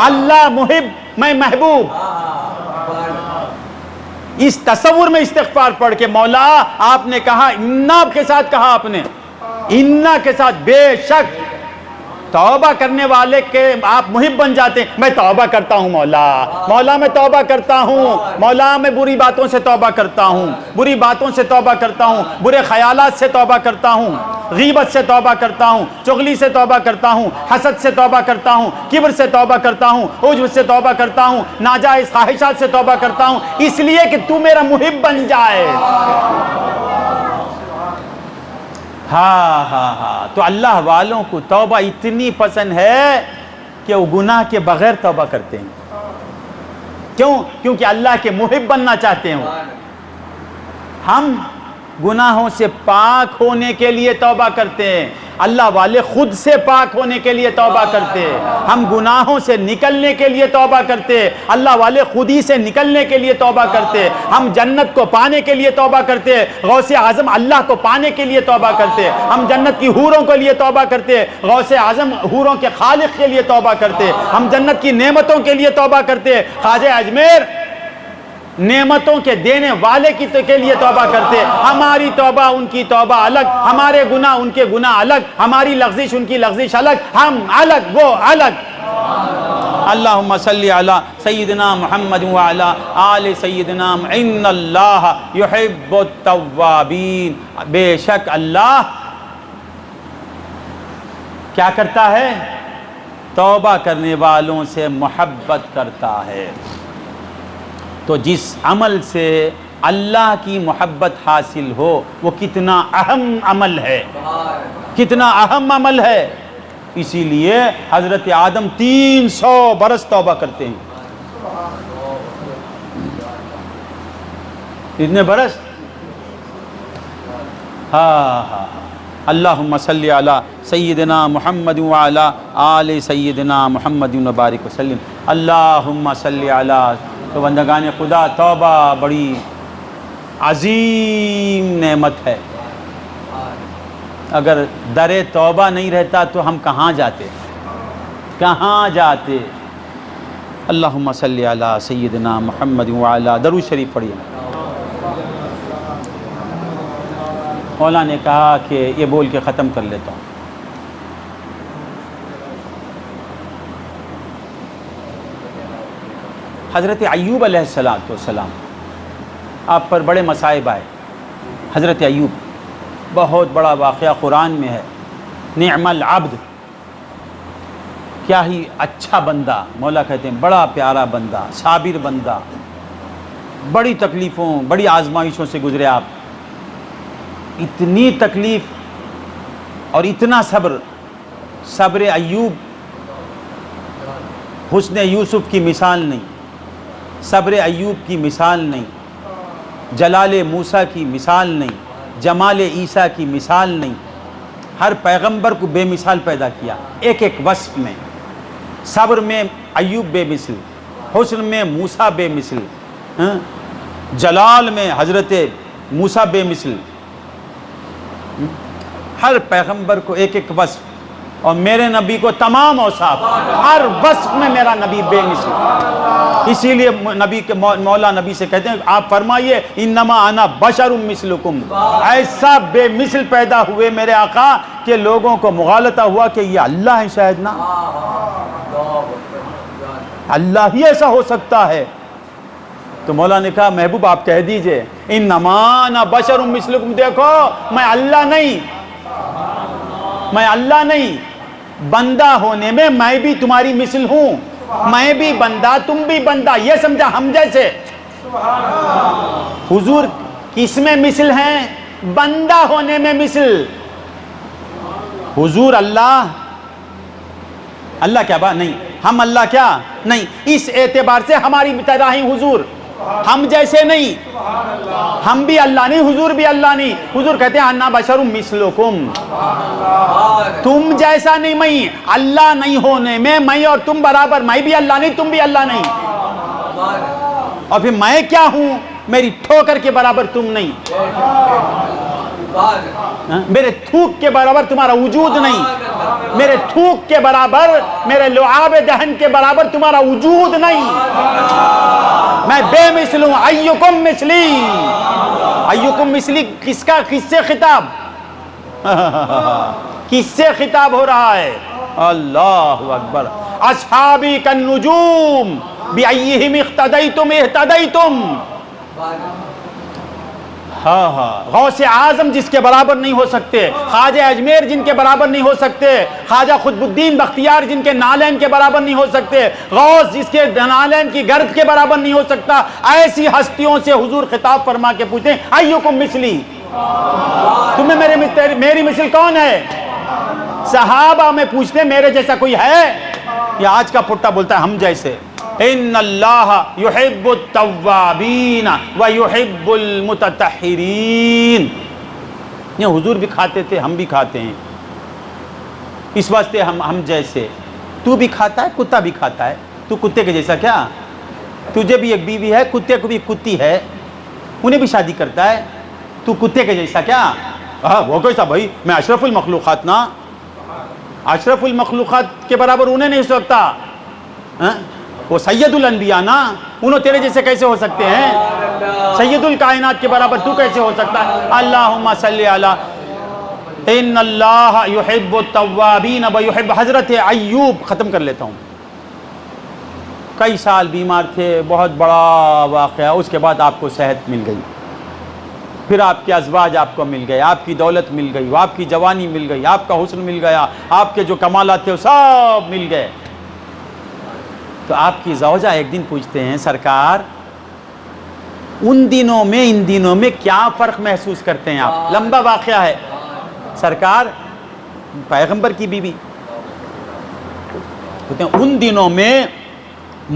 اللہ محب، میں محبوب. اس تصور میں استغفار پڑھ کے مولا آپ نے کہا انا کے ساتھ کہا آپ نے انا کے ساتھ بے شک توبہ کرنے والے کے آپ محب بن جاتے ہیں. میں توبہ کرتا ہوں مولا میں توبہ کرتا ہوں مولا. میں بری باتوں سے توبہ کرتا ہوں، بری باتوں سے توبہ کرتا ہوں، برے خیالات سے توبہ کرتا ہوں، غیبت سے توبہ کرتا ہوں، چغلی سے توبہ کرتا ہوں، حسد سے توبہ کرتا ہوں، کبر سے توبہ کرتا ہوں، عجب سے توبہ کرتا ہوں، ناجائز خواہشات سے توبہ کرتا ہوں، اس لیے کہ تو میرا محب بن جائے. ہاں تو اللہ والوں کو توبہ اتنی پسند ہے کہ وہ گناہ کے بغیر توبہ کرتے ہیں. کیوں؟ کیونکہ اللہ کے محب بننا چاہتے ہیں. ہم گناہوں سے پاک ہونے کے لیے توبہ کرتے ہیں، اللہ والے خود سے پاک ہونے کے لیے توبہ کرتے ہیں. ہم گناہوں سے نکلنے کے لیے توبہ کرتے ہیں، اللہ والے خود ہی سے نکلنے کے لیے توبہ کرتے ہیں. ہم جنت کو پانے کے لیے توبہ کرتے ہیں، غوث اعظم اللہ کو پانے کے لیے توبہ کرتے ہیں. ہم جنت کی حوروں کے لیے توبہ کرتے ہیں، غوث اعظم حوروں کے خالق کے لیے توبہ کرتے ہیں. ہم جنت کی نعمتوں کے لیے توبہ کرتے ہیں، خواجہ اجمیر نعمتوں کے دینے والے کے لیے توبہ کرتے. ہماری توبہ ان کی توبہ الگ، ہمارے گناہ ان کے گناہ الگ، ہماری لغزش ان کی لغزش الگ، ہم الگ وہ الگ. اللہم صلی علی سیدنا محمد وعلی آل سیدنا. ان اللہ یحب التوابین. بے شک اللہ کیا کرتا ہے؟ توبہ کرنے والوں سے محبت کرتا ہے. تو جس عمل سے اللہ کی محبت حاصل ہو وہ کتنا اہم عمل ہے، کتنا اہم عمل ہے. اسی لیے حضرت آدم 300 برس توبہ کرتے ہیں. اتنے برس. ہاں. اللہم صلی علی سیدنا محمد وعلی آل سیدنا محمد وبارک وسلم. اللہم صلی علی. تو بندگان خدا، توبہ بڑی عظیم نعمت ہے. اگر در توبہ نہیں رہتا تو ہم کہاں جاتے، کہاں جاتے. اللہم صلی علی سیدنا محمد وعلی. درود شریف پڑھیے. مولا نے کہا کہ یہ بول کے ختم کر لیتا ہوں. حضرت ایوب علیہ السلام، آپ پر بڑے مصائب آئے. حضرت ایوب، بہت بڑا واقعہ قرآن میں ہے. نعم العبد، کیا ہی اچھا بندہ. مولا کہتے ہیں بڑا پیارا بندہ، صابر بندہ. بڑی تکلیفوں، بڑی آزمائشوں سے گزرے آپ. اتنی تکلیف اور اتنا صبر. صبر ایوب حسن یوسف کی مثال نہیں، صبر ایوب کی مثال نہیں، جلال موسیٰ کی مثال نہیں، جمال عیسیٰ کی مثال نہیں. ہر پیغمبر کو بے مثال پیدا کیا ایک ایک وصف میں. صبر میں ایوب بے مثل، حسن میں موسیٰ بے مثل، جلال میں حضرت موسیٰ بے مثل. ہر پیغمبر کو ایک ایک وصف، اور میرے نبی کو تمام اوصاف، ہر وصف میں میرا نبی بے مثل. اسی لیے نبی کے مولا نبی سے کہتے ہیں آپ فرمائیے انما انا بشر مثلکم. ایسا بے مثل پیدا ہوئے میرے آقا کہ لوگوں کو مغالطہ ہوا کہ یہ اللہ ہے. شاید نہ اللہ ہی ایسا ہو سکتا ہے. تو مولا نے کہا محبوب آپ کہہ دیجئے انما انا بشر مثلکم. دیکھو میں اللہ نہیں، میں اللہ نہیں. بندہ ہونے میں میں بھی تمہاری مثل ہوں. میں بھی بندہ، تم بھی بندہ. یہ سمجھا ہم جیسے. حضور کس میں مثل ہیں؟ بندہ ہونے میں مثل. حضور اللہ کیا بات نہیں، ہم اللہ کیا نہیں. اس اعتبار سے ہماری طرح ہی حضور، ہم جیسے نہیں. ہم بھی اللہ نہیں، حضور بھی اللہ نہیں. حضور کہتے ہیں انا بشر مثلکم. تم جیسا نہیں میں. اللہ نہیں ہونے میں میں اور تم برابر. میں بھی اللہ نہیں، تم بھی اللہ نہیں. اور پھر میں کیا ہوں؟ میری ٹھوکر کے برابر تم نہیں، میرے تھوک کے برابر تمہارا وجود نہیں، میرے تھوک کے برابر، میرے لعاب دہن کے برابر تمہارا وجود نہیں. میں بے مثل ہوں. ایکم مثلی. ایکم مثلی کس سے خطاب؟ کس سے خطاب ہو رہا ہے؟ اللہ اکبر. اصحابی کالنجوم بأیہم اقتدیتم اہتدیتم. غوث اعظم جس کے برابر نہیں ہو سکتے، خواجہ اجمیر جن کے برابر نہیں ہو سکتے، خواجہ قطب الدین بختیار جن کے نالین کے برابر نہیں ہو سکتے، غوث جس کے نالین کی گرد کے برابر نہیں ہو سکتا. ایسی ہستیوں سے حضور خطاب فرما کے پوچھتے ہیں ایکم مثلی. تمہیں میری مثل کون ہے؟ صحابہ میں پوچھتے میرے جیسا کوئی ہے؟ یہ آج کا پٹا بولتا ہے ہم جیسے. ان اللہ یحب التوابین ویحب المتطہرین. یہ حضور بھی کھاتے تھے، ہم بھی کھاتے ہیں. اس واسطے ہم جیسے. تو بھی کھاتا ہے، کتا بھی کھاتا ہے. تو کتے کے جیسا کیا؟ تجھے بھی ایک بیوی ہے، کتے کو بھی ایک کتی ہے، انہیں بھی شادی کرتا ہے. تو کتے کے جیسا کیا؟ وہ کیسا بھائی؟ میں اشرف المخلوقات نا. اشرف المخلوقات کے برابر انہیں نہیں ہو سکتا. وہ سیدُ الانبیاء نا، انہوں تیرے جیسے کیسے ہو سکتے ہیں؟ سید الکائنات کے برابر تو کیسے ہو سکتا ہے؟ اللہم صلی علی ان اللہ یحب التوابین ویحب، حضرت ایوب، ختم کر لیتا ہوں، کئی سال بیمار تھے، بہت بڑا واقعہ، اس کے بعد آپ کو صحت مل گئی، پھر آپ کے ازواج آپ کو مل گئے، آپ کی دولت مل گئی، آپ کی جوانی مل گئی، آپ کا حسن مل گیا، آپ کے جو کمالات تھے وہ سب مل گئے. تو آپ کی زوجہ ایک دن پوچھتے ہیں سرکار ان دنوں میں ان دنوں میں کیا فرق محسوس کرتے ہیں آپ؟ لمبا واقعہ ہے. سرکار پیغمبر کی بیوی کہتے ہیں ان دنوں میں،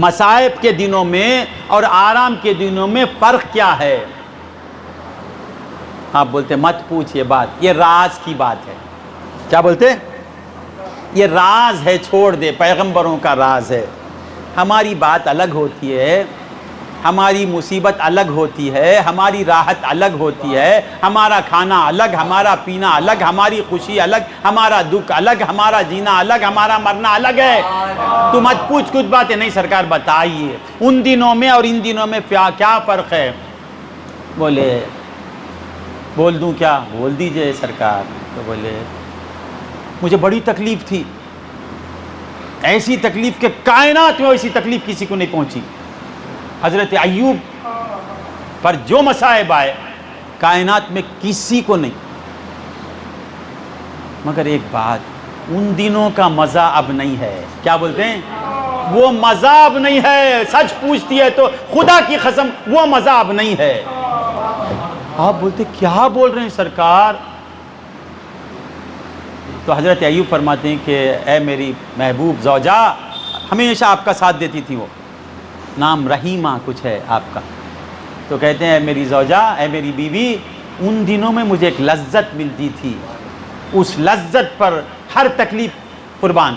مصائب کے دنوں میں اور آرام کے دنوں میں فرق کیا ہے؟ آپ بولتے مت پوچھ یہ بات، یہ راز کی بات ہے. کیا بولتے؟ یہ راز ہے، چھوڑ دے، پیغمبروں کا راز ہے. ہماری بات الگ ہوتی ہے، ہماری مصیبت الگ ہوتی ہے، ہماری راحت الگ ہوتی ہے، ہمارا کھانا الگ، ہمارا پینا الگ، ہماری خوشی الگ، ہمارا دکھ الگ، ہمارا جینا الگ، ہمارا مرنا الگ ہے. تو مت پوچھ کچھ باتیں. نہیں سرکار بتائیے ان دنوں میں اور ان دنوں میں کیا فرق ہے؟ بولے بول دوں کیا؟ بول دیجئے سرکار. تو بولے مجھے بڑی تکلیف تھی، ایسی تکلیف کہ کائنات میں ایسی تکلیف کسی کو نہیں پہنچی. حضرت ایوب پر جو مصائب آئے کائنات میں کسی کو نہیں. مگر ایک بات، ان دنوں کا مزہ اب نہیں ہے. کیا بولتے ہیں؟ وہ مزہ اب نہیں ہے. سچ پوچھتی ہے تو خدا کی قسم وہ مزہ اب نہیں ہے. آپ بولتے کیا بول رہے ہیں سرکار؟ تو حضرت ایوب فرماتے ہیں کہ اے میری محبوب زوجہ، ہمیشہ آپ کا ساتھ دیتی تھی، وہ نام رحیمہ کچھ ہے آپ کا. تو کہتے ہیں اے میری زوجہ، اے میری بیوی، ان دنوں میں مجھے ایک لذت ملتی تھی، اس لذت پر ہر تکلیف قربان.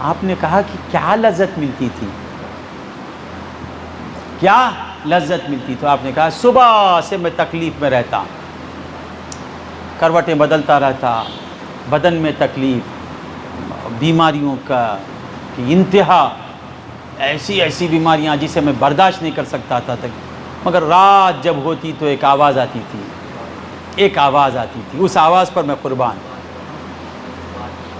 آپ نے کہا کہ کیا لذت ملتی تھی؟ کیا لذت ملتی؟ تو آپ نے کہا صبح سے میں تکلیف میں رہتا، کروٹیں بدلتا رہتا، بدن میں تکلیف، بیماریوں کا انتہا، ایسی ایسی بیماریاں جسے میں برداشت نہیں کر سکتا تھا. مگر رات جب ہوتی تو ایک آواز آتی تھی، ایک آواز آتی تھی، اس آواز پر میں قربان.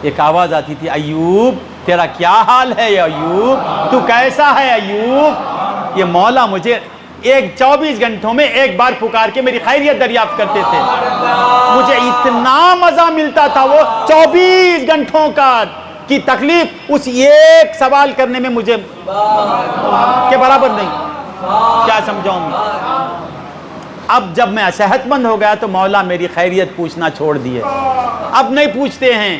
ایک آواز آتی تھی، ایوب تیرا کیا حال ہے ایوب، تو کیسا ہے ایوب؟ یہ مولا مجھے 24 گھنٹوں میں ایک بار پکار کے میری خیریت دریافت کرتے تھے. مجھے اتنا مزہ ملتا تھا، وہ 24 گھنٹوں کی تکلیف اس ایک سوال کرنے میں مجھے کے برابر نہیں. کیا سمجھاؤں میں؟ اب جب میں صحت مند ہو گیا تو مولا میری خیریت پوچھنا چھوڑ دیے، اب نہیں پوچھتے ہیں.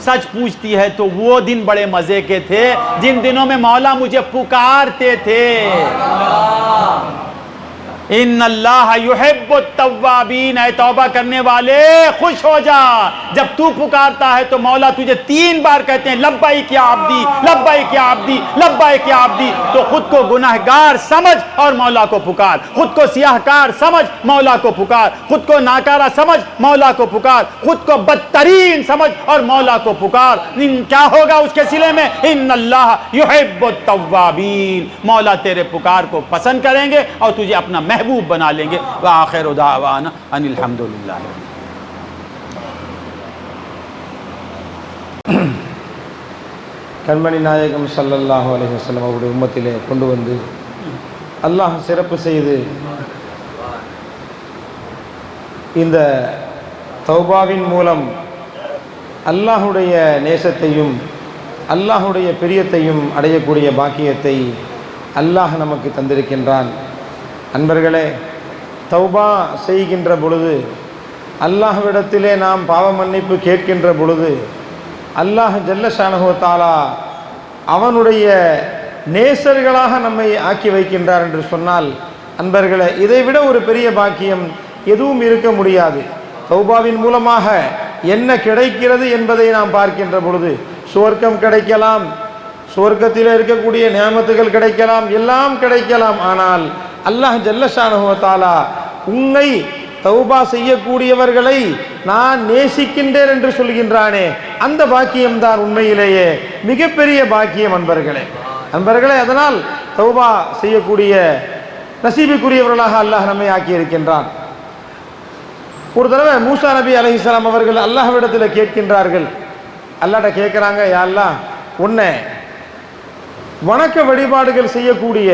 سچ پوچھتی ہے تو وہ دن بڑے مزے کے تھے جن دنوں میں مولا مجھے پکارتے تھے. ان اللہ یحب التوابین، اے توبہ کرنے والے خوش ہو جا. جب تو پکارتا ہے تو مولا تجھے 3 بار کہتے ہیں لبیک یا عبدی، لبیک یا عبدی، لبیک یا عبدی. تو خود کو گناہگار سمجھ اور مولا کو پکار، خود کو سیاہکار سمجھ مولا کو پکار، خود کو ناکارہ سمجھ مولا کو پکار، خود کو بدترین سمجھ اور مولا کو پکار. کیا ہوگا اس کے صلے میں؟ ان اللہ یحب التوابین، مولا تیرے پکار کو پسند کریں گے اور تجھے اپنا محبوب بنا لیں گے. وآخر دعوانا ان الحمدللہ. கண்மணி நாயகம் ஸல்லல்லாஹு அலைஹி வஸல்லம் அவருடைய உம்மத்திலே கொண்டு வந்து அல்லாஹ் சிறப்பு செய்து இந்த தௌபாவின் மூலம் அல்லாஹுடைய நேசத்தையும் அல்லாஹுடைய பிரியத்தையும் அடையக்கூடிய பாக்கியத்தை அல்லாஹ் நமக்கு தந்திருக்கின்றான். அன்பர்களே, தௌபா செய்கின்ற பொழுது, அல்லாஹ்விடத்திலே நாம் பாவ மன்னிப்பு கேட்கின்ற பொழுது, அல்லாஹ் ஜல்ல ஷானஹு வ தஆலா அவனுடைய நேசர்களாக நம்மை ஆக்கி வைக்கின்றார் என்று சொன்னால், அன்பர்களே, இதைவிட ஒரு பெரிய பாக்கியம் எதுவும் இருக்க முடியாது. தௌபாவின் மூலமாக என்ன கிடைக்கிறது என்பதை நாம் பார்க்கின்ற பொழுது, சுவர்க்கம் கிடைக்கலாம், சுவர்க்கத்தில் இருக்கக்கூடிய நியாமத்துகள் கிடைக்கலாம், எல்லாம் கிடைக்கலாம். ஆனால் அல்லாஹ் ஜல்ல ஷானஹு வ தஆலா உன்னை தௌபா செய்யக்கூடியவர்களை நான் நேசிக்கின்றேன் என்று சொல்கின்றானே, அந்த பாக்கியம்தான் உண்மையிலேயே மிகப்பெரிய பாக்கியம் அன்பர்களே. அதனால் தௌபா செய்யக்கூடிய நசீபுக்குரியவர்களாக அல்லாஹ் நம்மை ஆக்கியிருக்கின்றான். ஒரு தடவை மூசா நபி அலைஹிஸ்ஸலாம் அவர்கள் அல்லாஹ்விடத்தில் கேட்கின்றார்கள். அல்லாஹ்ட்ட கேட்குறாங்க, யா அல்லாஹ், வணக்க வழிபாடுகள் செய்யக்கூடிய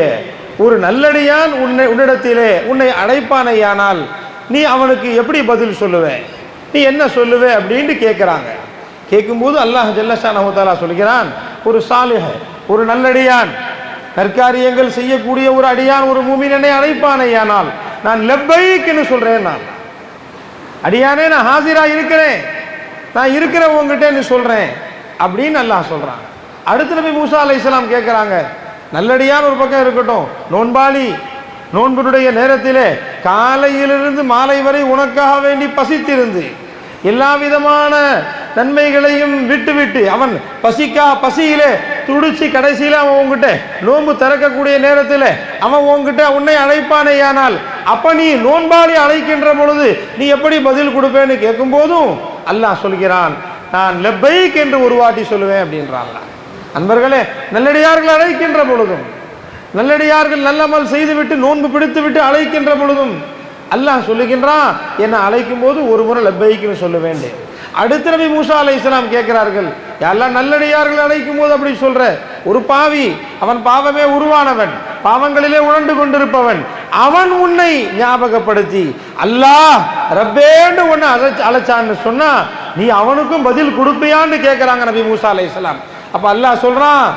ஒரு நல்லடியான் உன்னிடத்திலே உன்னை அழைப்பானையானால் நீ அவனுக்கு எப்படி பதில் சொல்லுவே, நீ என்ன சொல்லுவே அப்படின்னு கேட்குறாங்க. கேட்கும்போது அல்லாஹ் ஜல்லஷானஹு தஆலா சொல்கிறான், ஒரு சாலிஹ், ஒரு நல்லடியான், நற்காரியங்கள் செய்யக்கூடிய ஒரு அடியான், ஒரு மூமின் என்னை அழைப்பானையானால் நான் லப்பைக்னு சொல்றேன். நான் அடியானே, நான் ஹாசிரா இருக்கிறேன், நான் இருக்கிற உங்ககிட்ட சொல்றேன் அப்படின்னு அல்லாஹ் சொல்றான். அடுத்து நபி மூசா அலைஹிஸ்ஸலாம் கேட்குறாங்க, நல்லடியான் ஒரு பக்கம் இருக்கட்டும், நோன்பாளி, நோன்பினுடைய நேரத்திலே காலையிலிருந்து மாலை வரை உனக்காக வேண்டி பசித்திருந்து எல்லா விதமான நன்மைகளையும் விட்டு அவன் பசியிலே துடிச்சு கடைசியில் அவன் உங்ககிட்ட நோன்பு திறக்கக்கூடிய நேரத்தில் அவன் உங்ககிட்ட உன்னை அழைப்பானேயானால் அப்ப நீ நோன்பாளி அழைக்கின்ற பொழுது நீ எப்படி பதில் கொடுப்பேன்னு கேட்கும் போதும் அல்லாஹ் சொல்கிறான், நான் லப்பைக் என்று ஒரு வாட்டி சொல்லுவேன் அப்படின்றான். அன்பர்களே, நல்லடியார்கள் அழைக்கின்ற பொழுதும், நல்லடியார்கள் நல்லமல் செய்துவிட்டு நோன்பு பிடித்து விட்டு அழைக்கின்ற பொழுதும் அல்லாஹ் சொல்லுகின்றான், என்னை அழைக்கும் போது ஒரு முறை லப்பைக்னு சொல்ல வேண்டும். அடுத்த நபி மூசா அலைஹிஸ்ஸலாம் கேட்கிறார்கள், எல்லாம் நல்லடியார்கள் அழைக்கும் போது அப்படி சொல்ற, ஒரு பாவி, அவன் பாவமே உருவானவன், பாவங்களிலே உணர்ந்து கொண்டிருப்பவன், அவன் உன்னை ஞாபகப்படுத்தி அல்லாஹ் ரப்பேன்னு உன்னை அழைச்சான்னு சொன்னா நீ அவனுக்கும் பதில் கொடுப்பியான்னு கேட்கிறாங்க நபி மூசா அலைஹிஸ்ஸலாம். அப்ப அல்லாஹ் சொல்றான்,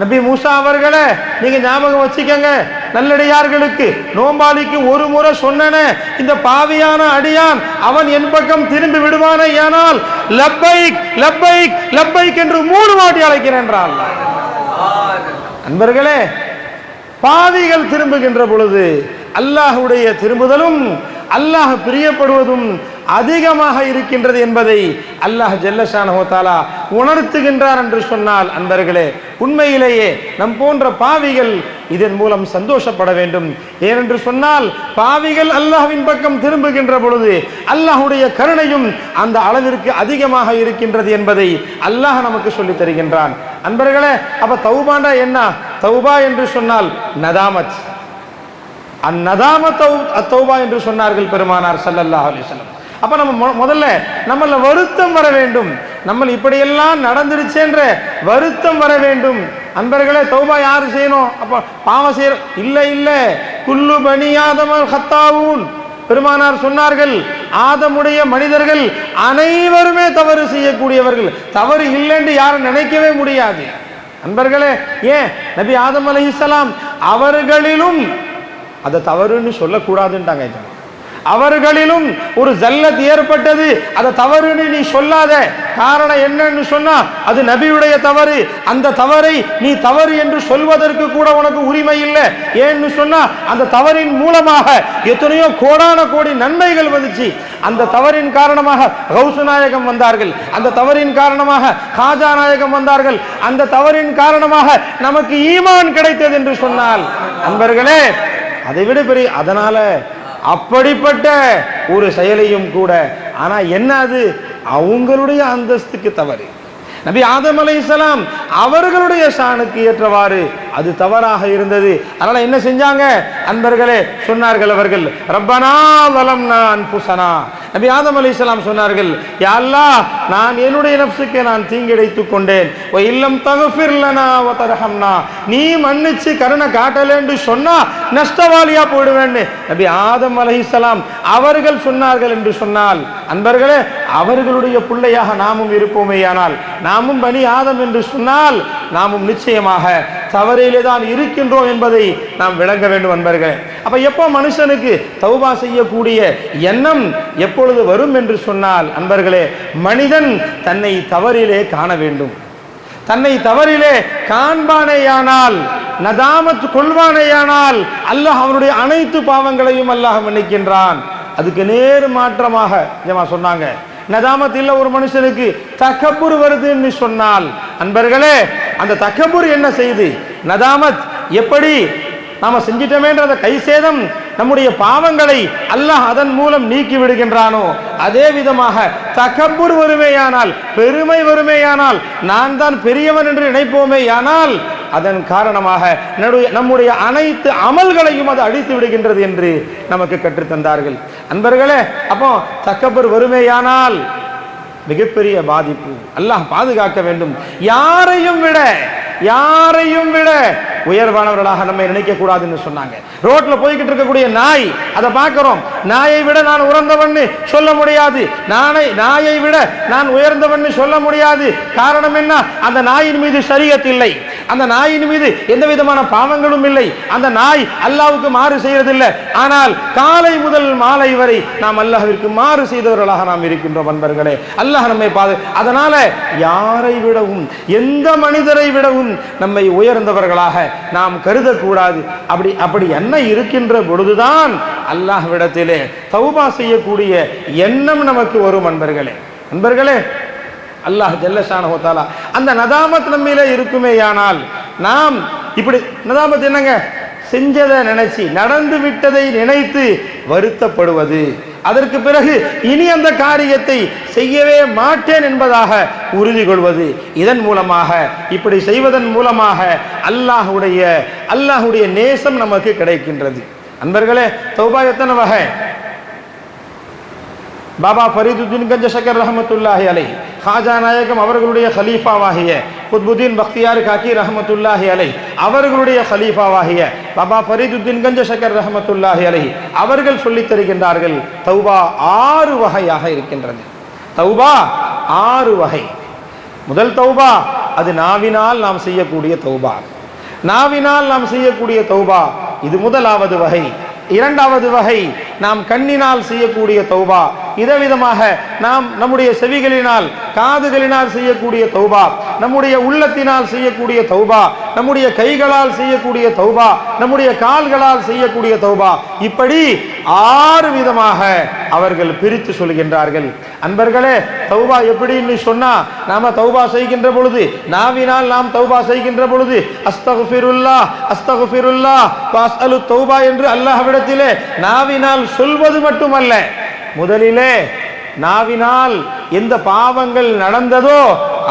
நபி மூசா அவர்களே, நீங்க ஞாபகம் வச்சுக்கங்க, நல்லடியார்களுக்கு நோம்பாளிக்கு ஒரு முறை சொன்னன, இந்த பாவியான அடியான் அவன் என் பக்கம் திரும்பி விடுவானே, ஏனால் லப்பைக் லப்பைக் லப்பைக் என்று 3 வாட்டி அழைக்கிறேன். அன்பர்களே, பாவிகள் திரும்புகின்ற பொழுது அல்லாஹ்வுடைய திரும்புதலும் அல்லாஹ் பிரியப்படுவதும் அதிகமாக இருக்கின்றது என்பதை அல்லாஹ் ஜல்லஷானஹு தஆலா உணர்த்துகின்றார் என்று சொன்னால், அன்பர்களே, உண்மையிலேயே நம் போன்ற பாவிகள் இதன் மூலம் சந்தோஷப்பட வேண்டும். ஏனென்று சொன்னால் பாவிகள் அல்லாஹ்வின் பக்கம் திரும்புகின்ற பொழுது அல்லாஹ்வுடைய கருணையும் அந்த அளவிற்கு அதிகமாக இருக்கின்றது என்பதை அல்லாஹ் நமக்கு சொல்லித் தருகின்றான். அன்பர்களே, அப்ப தௌபாண்டா என்ன? தௌபா என்று சொன்னால் நதாமத், அந்நதாமத் என்று சொன்னார்கள் பெருமானார் ஸல்லல்லாஹு அலைஹி வஸல்லம். அப்ப நம்ம முதல்ல நம்மள வருத்தம் வர வேண்டும், நம்ம இப்படியெல்லாம் நடந்துருச்சேன்ற வருத்தம் வர வேண்டும். அன்பர்களே, தௌபா யாரு செய்யணும்? அப்ப பாவம் செய்ய இல்ல குல்லு பனி ஆதமல் ஹத்தாவூன். பெருமானார் சொன்னார்கள், ஆதமுடைய மனிதர்கள் அனைவருமே தவறு செய்யக்கூடியவர்கள், தவறு இல்லைன்னு யாரும் நினைக்கவே முடியாது. அன்பர்களே, ஏன் நபி ஆதம் அலைஹிஸ்ஸலாம் அவர்களிலும் அதை தவறுன்னு சொல்லக்கூடாதுன்ட்டாங்க. அவர்களிலும் ஒரு ஜல்லத் ஏற்பட்டது, அதை தவறுன்னு நீ சொல்லாத. காரணம் என்னன்னு சொன்னா அது நபியுடைய தவறு, அந்த தவறை நீ தவறு என்று சொல்வதற்கு கூட உனக்கு உரிமை இல்லை. ஏன்னு சொன்னா அந்த தவறின் மூலமாக எத்தனையோ கோடான கோடி நன்மைகள் வந்துச்சு. அந்த தவறின் காரணமாக கௌசு நாயகம் வந்தார்கள், அந்த தவறின் காரணமாக காஜா நாயகம் வந்தார்கள், அந்த தவறின் காரணமாக நமக்கு ஈமான் கிடைத்தது என்று சொன்னால், அன்பர்களே, அதை விட பெரிய, அதனால அப்படிப்பட்ட ஒரு செயலையும் கூட, ஆனா என்ன, அது அவங்களுடைய அந்தஸ்துக்கு தவறு. நபி ஆதம் அலைஹிஸ்ஸலாம் அவர்களுடைய ஷானுக்கு ஏற்றவாறு அது தவறாக இருந்தது. அதனால என்ன செஞ்சாங்க? அன்பர்களே, சொன்னார்கள் அவர்கள், ரப்பனா வலம்னா அன்ஃபுஸனா. நபி ஆதம் அலைஹிஸ்ஸலாம் சொன்னார்கள், யா அல்லாஹ், நான் என்னுடைய நஃப்ஸுக்கு நான் தீங்கிழைத்துக் கொண்டேன். வ இல்லம் தக்ஃபிர் லனா வ தர்ஹம்னா, நீ மன்னிச்சு கருணை காட்டலன்னு சொன்னா நஷ்டவாளியா போயிடுவேன்னு நபி ஆதம் அலைஹிஸ்ஸலாம் அவர்கள் சொன்னார்கள் என்று சொன்னால், அன்பர்களே, அவர்களுடைய பிள்ளையாக நாமும் இருப்போமேயானால், நாமும் பனி ஆதம் என்று சொன்னால் நாமும் நிச்சயமாக தவறிலே தான் இருக்கின்றோம் என்பதை நாம் விளங்க வேண்டும். அன்பர்களே, அப்ப எப்போ மனுஷனுக்கு தௌபா செய்யக்கூடிய எண்ணம் எப்பொழுது வரும் என்று சொன்னால், அன்பர்களே, மனிதன் தன்னை தவறிலே காண வேண்டும். தன்னை தவறிலே காண்பானேயானால், நதாமத் கொள்வானேயானால், அல்லாஹ் அவனுடைய அனைத்து பாவங்களையும் அல்லாஹ் மன்னிக்கின்றான். அதுக்கு நேர் மாற்றமாக சொன்னாங்க, நதாமத் இல்ல ஒரு மனுஷனுக்கு தக்கபுர் வருதுன்னு சொன்னால், அன்பர்களே, அந்த தக்கபுர் என்ன செய்யுது? நதாமத் எப்படி நாம செஞ்சிட்டோமேன்ற அந்த கை சேதம் நம்முடைய பாவங்களை அல்லாஹ் அதன் மூலம் நீக்கி விடுகின்றானோ, அதே விதமாக தகப்பூர் வருமேயானால், பெருமை வருமேயானால், நான் தான் பெரியவன் என்று நினைப்போமேயானால் அதன் காரணமாக நம்முடைய அனைத்து அமல்களையும் அது அழித்து விடுகின்றது என்று நமக்கு கற்றுத்தந்தார்கள். அன்பர்களே, அப்போ தகப்பூர் வருமேயானால் மிகப்பெரிய பாதிப்பு. அல்லாஹ் பாதுகாக்க வேண்டும். யாரையும் விட உயர்வானவர்களாக நம்ம நினைக்க கூடாதுன்னு சொன்னாங்க. ரோட்ல போய்கிட்டு இருக்கக்கூடிய நாய், அதை பார்க்கிறோம். நாயை விட நான் உயர்ந்தவன் சொல்ல முடியாது, நாயை விட நான் உயர்ந்தவன் சொல்ல முடியாது. காரணம் என்ன? அந்த நாயின் மீது ஷரியத் இல்லை, அந்த நாயின் மீது எந்த விதமான பாவங்களும் இல்லை, அந்த நாய் அல்லாஹ்வுக்கு மாறு செய்யறதில்லை. ஆனால் காலை முதல் மாலை வரை நாம் அல்லாஹ்விற்கு மாறு செய்தவர்களாக நாம் இருக்கின்றோம். அன்பர்களே, அல்லாஹ் நம்மை அதனால யாரை விடவும், எந்த மனிதரை விடவும் நம்மை உயர்ந்தவர்களாக நாம் கருதக்கூடாது. அப்படி என்ன இருக்கின்ற பொழுதுதான் அல்லாஹ்விடத்திலே தௌபா செய்யக்கூடிய எண்ணம் நமக்கு வரும். அன்பர்களே, அல்லாஹ் ஜல்ல ஷானஹு தஆலா அந்த நதாமத் நம்மிலே இருக்குமேயானால், நாம் இப்படி நதாமத் என்னங்க? செஞ்சதை நினைச்சு, நடந்து விட்டதை நினைத்து வருத்தப்படுவது, அதற்கு பிறகு இனி அந்த காரியத்தை செய்யவே மாட்டேன் என்பதாக உறுதி கொள்வது. இதன் மூலமாக, இப்படி செய்வதன் மூலமாக அல்லாஹ்வுடைய நேசம் நமக்கு கிடைக்கின்றது. அன்பர்களே, தௌபா எத்தனை வகை? பாபா ஃபரீதுத்தீன் கஞ்ச ஷக்கர் ரஹமத்துல்லாஹி அலைஹி, ஹாஜா நாயகம் அவர்களுடைய ஹலீஃபாவாகிய குத்புதீன் பக்தியார் காக்கி ரஹமத்துல்லாஹி அலைஹி அவர்களுடைய ஹலீஃபாவாகிய பாபா ஃபரீதுத்தீன் கஞ்ச ஷக்கர் ரஹமத்துல்லாஹி அலைஹி அவர்கள் சொல்லித் தருகின்றார்கள், தௌபா 6 வகையாக இருக்கின்றது. தௌபா 6 வகை. முதல் தௌபா அது நாவினால் நாம் செய்யக்கூடிய தௌபா. நாவினால் நாம் செய்யக்கூடிய தௌபா இது முதலாவது வகை. இரண்டாவது வகை நாம் கண்ணினால் செய்யக்கூடிய தௌபா. இதே விதமாக நாம் நம்முடைய செவிகளினால், காதுகளினால் செய்யக்கூடிய தௌபா, நம்முடைய உள்ளத்தினால் செய்யக்கூடிய தௌபா, நம்முடைய கைகளால் செய்யக்கூடிய தௌபா, நம்முடைய கால்களால் செய்யக்கூடிய தௌபா, இப்படி 6 விதமாக அவர்கள் பிரித்து சொல்கின்றார்கள். அன்பர்களே, தௌபா எப்படின்னு சொன்னா, நாம தௌபா செய்கின்ற பொழுது, நாவினால் நாம் தௌபா செய்கின்ற பொழுது அஸ்தக்ஃபிருல்லாஹ் அஸ்தக்ஃபிருல்லாஹ் வஅஸ்அலு தௌபா என்று அல்லாஹ்விடத்திலே நாவினால் சொல்வது மட்டுமல்ல, முதலிலே நாவினால் எந்த பாவங்கள் நடந்ததோ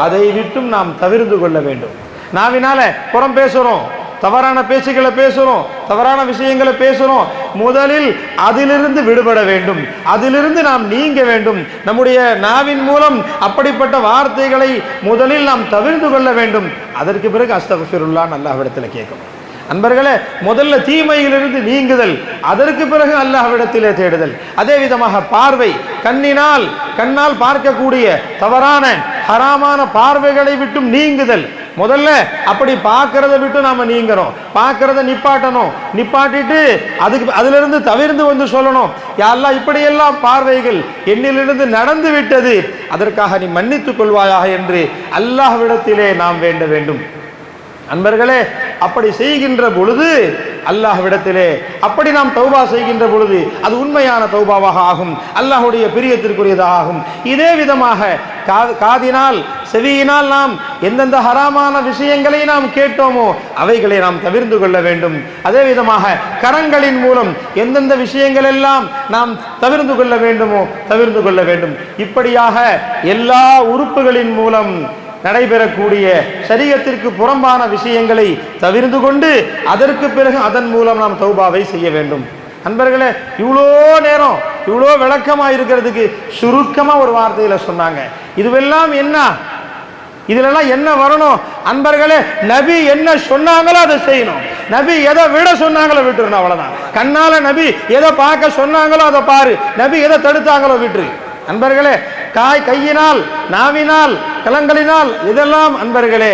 அதை விட்டும் நாம் தவிர்த்து கொள்ள வேண்டும். நாவினால புறம் பேசுறோம், தவறான பேச்சுக்களை பேசுறோம், தவறான விஷயங்களை பேசுறோம், முதலில் அதிலிருந்து விடுபட வேண்டும், அதிலிருந்து நாம் நீங்க வேண்டும். நம்முடைய நாவின் மூலம் அப்படிப்பட்ட வார்த்தைகளை முதலில் நாம் தவிர்த்து கொள்ள வேண்டும். அதற்கு பிறகு அஸ்தக்ஃபிருல்லாஹ் அல்லாஹ்விடத்தில் கேட்கணும். அன்பர்களே, முதல்ல தீமையிலிருந்து நீங்குதல், அதற்கு பிறகு அல்லாஹ்விடத்திலே தேடுதல். அதே விதமாக பார்வை, கண்ணால் பார்க்கக்கூடிய தவறான ஹராமான பார்வைகளை விட்டும் நீங்குதல். முதல்ல அப்படி பார்க்கறத விட்டு நாம நீங்கிறோம், பார்க்கறத நிப்பாட்டிட்டு அதிலிருந்து தவிர்ந்து வந்து சொல்லணும், யா அல்லாஹ் இப்படியெல்லாம் பார்வைகள் என்னிலிருந்து நடந்து விட்டது, அதற்காக நீ மன்னித்துக் கொள்வாயாக என்று அல்லாஹ்விடத்திலே நாம் வேண்ட வேண்டும். அன்பர்களே, அப்படி செய்கின்ற பொழுது அல்லாஹ்விடத்திலே அப்படி நாம் தௌபா செய்கின்ற பொழுது அது உண்மையான தௌபாவாக ஆகும், அல்லாஹ்வுடைய பிரியத்திற்குரியதாக ஆகும். இதே விதமாக காதினால், செவியினால் நாம் எந்தெந்த ஹராமான விஷயங்களை நாம் கேட்டோமோ அவைகளை நாம் தவிர்த்து கொள்ள வேண்டும். அதே விதமாக கரங்களின் மூலம் எந்தெந்த விஷயங்கள் எல்லாம் நாம் தவிர்த்து கொள்ள வேண்டுமோ தவிர்த்து கொள்ள வேண்டும். இப்படியாக எல்லா உறுப்புகளின் மூலம் நடைபெறக்கூடிய ஷரியத்திற்கு புறம்பான விஷயங்களை தவிர்த்து கொண்டு அதற்கு பிறகு அதன் மூலம் நாம் தௌபாவை செய்ய வேண்டும். அன்பர்களே, இவ்வளோ நேரம் இவ்வளோ விளக்கமா இருக்கிறதுக்கு சுருக்கமா ஒரு வார்த்தையில சொன்னாங்க. இதுவெல்லாம் என்ன, இதுலெல்லாம் என்ன வரணும்? அன்பர்களே, நபி என்ன சொன்னாங்களோ அதை செய்யணும். நபி எதை விட சொன்னாங்களோ விட்டுருணும், அவ்வளவுதான். கண்ணால நபி எதை பார்க்க சொன்னாங்களோ அதை பாரு, நபி எதை தடுத்தாங்களோ விட்டுரு. அன்பர்களே, கையினால், நாவினால், கலங்களினால் இதெல்லாம் அன்பர்களே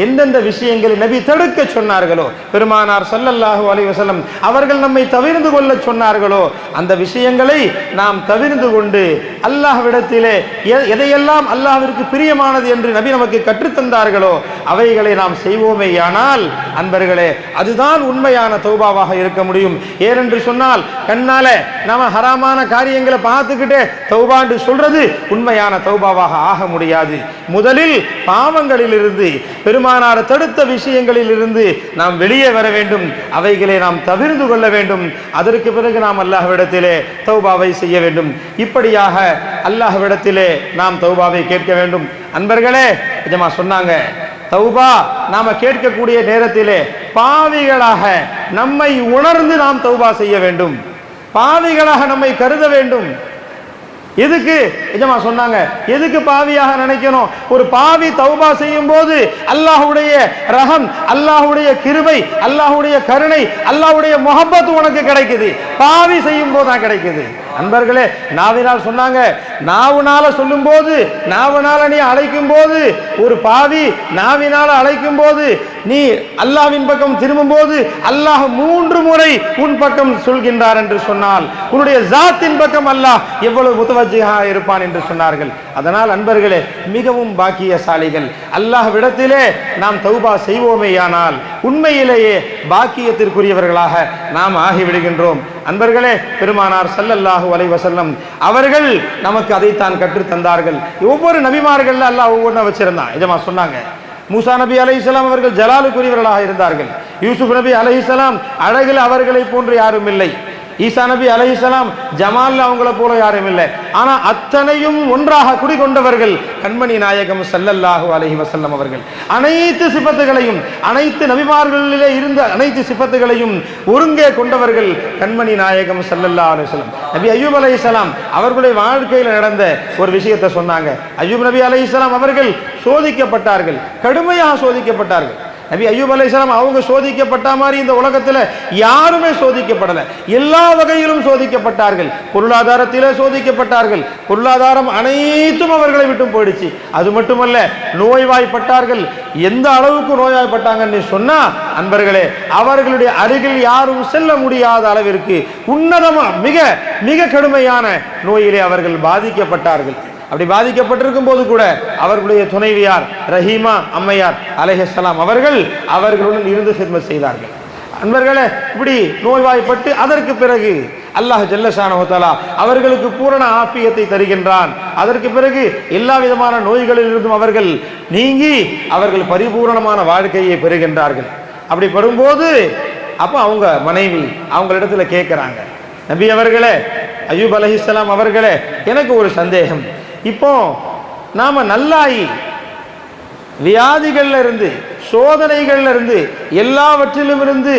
எந்தெந்த விஷயங்களை நபி தடுக்க சொன்னார்களோ, பெருமானார் ஸல்லல்லாஹு அலைஹி வஸல்லம் அவர்கள் நம்மை தவிர்த்து கொள்ள சொன்னார்களோ அந்த விஷயங்களை நாம் தவிர்த்து கொண்டு அல்லாஹ்விடத்திலே எதையெல்லாம் அல்லாஹ்விற்கு பிரியமானது என்று நபி நமக்கு கற்றுத்தந்தார்களோ அவைகளை நாம் செய்வோமேயானால் அன்பர்களே அதுதான் உண்மையான தௌபாவாக இருக்க முடியும். ஏனென்று சொன்னால் கண்ணால நாம ஹராமான காரியங்களை பார்த்துக்கிட்டே தௌபான்னு சொல்றது உண்மையான தௌபாவாக ஆக முடியாது. முதலில் பாவங்களிலிருந்து பெருமானார் தடுத்த விஷயங்களில் இருந்து நாம் வெளியே வர வேண்டும், அவைகளை நாம் தவிர்த்து கொள்ள வேண்டும். அதற்கு பிறகு நாம் அல்லாஹ்விடத்திலே தௌபாவை செய்ய வேண்டும். இப்படியாக அல்லாஹ்விடத்திலே நாம் தௌபாவை கேட்க வேண்டும். அன்பர்களே, நிஜமா சொன்னாங்க, தௌபா நாம கேட்கக்கூடிய நேரத்திலே பாவிகளாக நம்மை உணர்ந்து நாம் தௌபா செய்ய வேண்டும், பாவிகளாக நம்மை கருத வேண்டும். எதுக்கு நிஜமா சொன்னாங்க, எதுக்கு பாவியாக நினைக்கணும்? ஒரு பாவி தௌபா செய்யும் போது அல்லாஹ்வுடைய ரஹம், அல்லாஹ்வுடைய கிருபை, அல்லாஹ்வுடைய கருணை, அல்லாஹ்வுடைய முஹப்பத் உனக்கு கிடைக்குது. பாவி செய்யும் போது தான் கிடைக்குது. அன்பர்களே, நாவினால் சொன்னாங்க, நாவுனால சொல்லும் போது, நாவினால நீ அழைக்கும் போது, ஒரு பாவி நாவினால அழைக்கும் போது நீ அல்லாஹ்வின் பக்கம் திரும்பும் போது அல்லாஹ் 3 முறை உன் பக்கம் சொல்கின்றார் என்று சொன்னால் உன்னுடைய ஜாத்தின் பக்கம் அல்லாஹ் எவ்வளவு முத்தவஜ்ஜிஹா இருப்பான் என்று சொன்னார்கள். அதனால் அன்பர்களே, மிகவும் பாக்கியசாலிகள். அல்லாஹ்விடத்திலே நாம் தௌபா செய்வோமேயானால் உண்மையிலேயே பாக்கியத்திற்குரியவர்களாக நாம் ஆகிவிடுகின்றோம். அன்பர்களே, பெருமானார் ஸல்லல்லாஹு அலைஹி வஸல்லம் அவர்கள் நமக்கு அதைத்தான் கற்றுத் தந்தார்கள். ஒவ்வொரு நபிமார்கள் அல்லாஹ் ஒவ்வொன்றை வச்சிருந்தான். நிஜமா சொன்னாங்க, மூசா நபி அலைஹிஸ்ஸலாம் அவர்கள் ஜலாலுக்குரியவர்களாக இருந்தார்கள். யூசுப் நபி அலைஹிஸ்ஸலாம் அழகில் அவர்களை போன்று யாரும் இல்லை. ஈசா நபி அலைஹிஸ்ஸலாம் ஜமால் அவங்கள போல யாரும் இல்லை. ஆனா அத்தனையும் ஒன்றாக குடிகொண்டவர்கள் கண்மணி நாயகம் ஸல்லல்லாஹு அலைஹி வஸல்லம் அவர்கள். அனைத்து சிஃபத்துகளையும், அனைத்து நபிமார்களிலே இருந்த அனைத்து சிஃபத்துகளையும் ஒருங்கே கொண்டவர்கள் கண்மணி நாயகம் ஸல்லல்லாஹு அலைஹி வஸல்லம். நபி அய்யூப் அலைஹிஸ்ஸலாம் அவர்களுடைய வாழ்க்கையில் நடந்த ஒரு விஷயத்தை சொன்னாங்க. அய்யூப் நபி அலைஹிஸ்ஸலாம் அவர்கள் சோதிக்கப்பட்டார்கள், கடுமையாக சோதிக்கப்பட்டார்கள். நபி அய்யூப் அலைஹிஸ்ஸலாம் அவங்க சோதிக்கப்பட்ட மாதிரி இந்த உலகத்தில் யாருமே சோதிக்கப்படலை. எல்லா வகையிலும் சோதிக்கப்பட்டார்கள். பொருளாதாரத்திலே சோதிக்கப்பட்டார்கள். பொருளாதாரம் அனைத்தும் அவர்களை விட்டு போயிடுச்சு. அது மட்டுமல்ல, நோய்வாய்ப்பட்டார்கள். எந்த அளவுக்கு நோய்வாய்ப்பட்டாங்கன்னு சொன்னா அன்பர்களே, அவர்களுடைய அருகில் யாரும் செல்ல முடியாத அளவிற்கு உன்னதமா மிக மிக கடுமையான நோயிலே அவர்கள் பாதிக்கப்பட்டார்கள். அப்படி பாதிக்கப்பட்டிருக்கும் போது கூட அவர்களுடைய துணைவியார் ரஹீமா அம்மையார் அலைஹிஸ்ஸலாம் அவர்களுடன் இருந்து ஹித்மத் செய்தார்கள். அன்பர்களே, இப்படி நோய்வாய்ப்பட்டு அதற்கு பிறகு அல்லாஹ் ஜல்ல ஷானஹு தஆலா அவர்களுக்கு பூரண ஆஃபியத்தை தருகின்றான். அதற்கு பிறகு எல்லா விதமான நோய்களில் இருந்தும் அவர்கள் நீங்கி அவர்கள் பரிபூரணமான வாழ்க்கையை பெறுகின்றார்கள். அப்படி பெறும்போது அப்போ அவங்க மனைவி அவங்களிடத்துல கேட்குறாங்க, நபி அவர்களே, அய்யூப் அலைஹிஸ்ஸலாம் அவர்களே, எனக்கு ஒரு சந்தேகம். இப்போ நாம நல்லாயி வியாதிகள்ல இருந்து, சோதனைகள்ல இருந்து, எல்லாவற்றிலும் இருந்து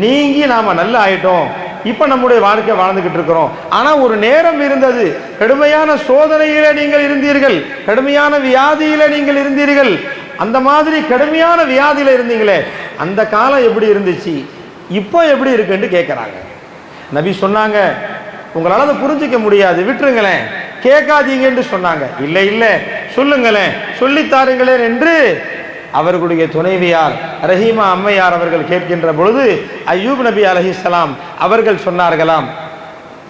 நீங்கி நாம நல்லா ஆயிட்டோம். இப்ப நம்முடைய வாழ்க்கை வாழ்ந்துகிட்டு இருக்கிறோம். ஆனா ஒரு நேரம் இருந்தது, கடுமையான சோதனையில நீங்கள் இருந்தீர்கள், கடுமையான வியாதியில நீங்கள் இருந்தீர்கள். அந்த மாதிரி கடுமையான வியாதியில இருந்தீங்களே, அந்த காலம் எப்படி இருந்துச்சு, இப்போ எப்படி இருக்குன்னு கேட்கிறாங்க. நபி சொன்னாங்க, உங்களால் அதை புரிஞ்சிக்க முடியாது, விட்டுருங்களேன், கேட்காதீங்க என்று சொன்னாங்க. இல்லை இல்லை, சொல்லுங்களேன், சொல்லித்தாருங்களேன் என்று அவர்களுடைய துணைவியார் ரஹீமா அம்மையார் அவர்கள் கேட்கின்ற பொழுது அய்யூப் நபி அலைஹிஸ்ஸலாம் அவர்கள் சொன்னார்களாம்,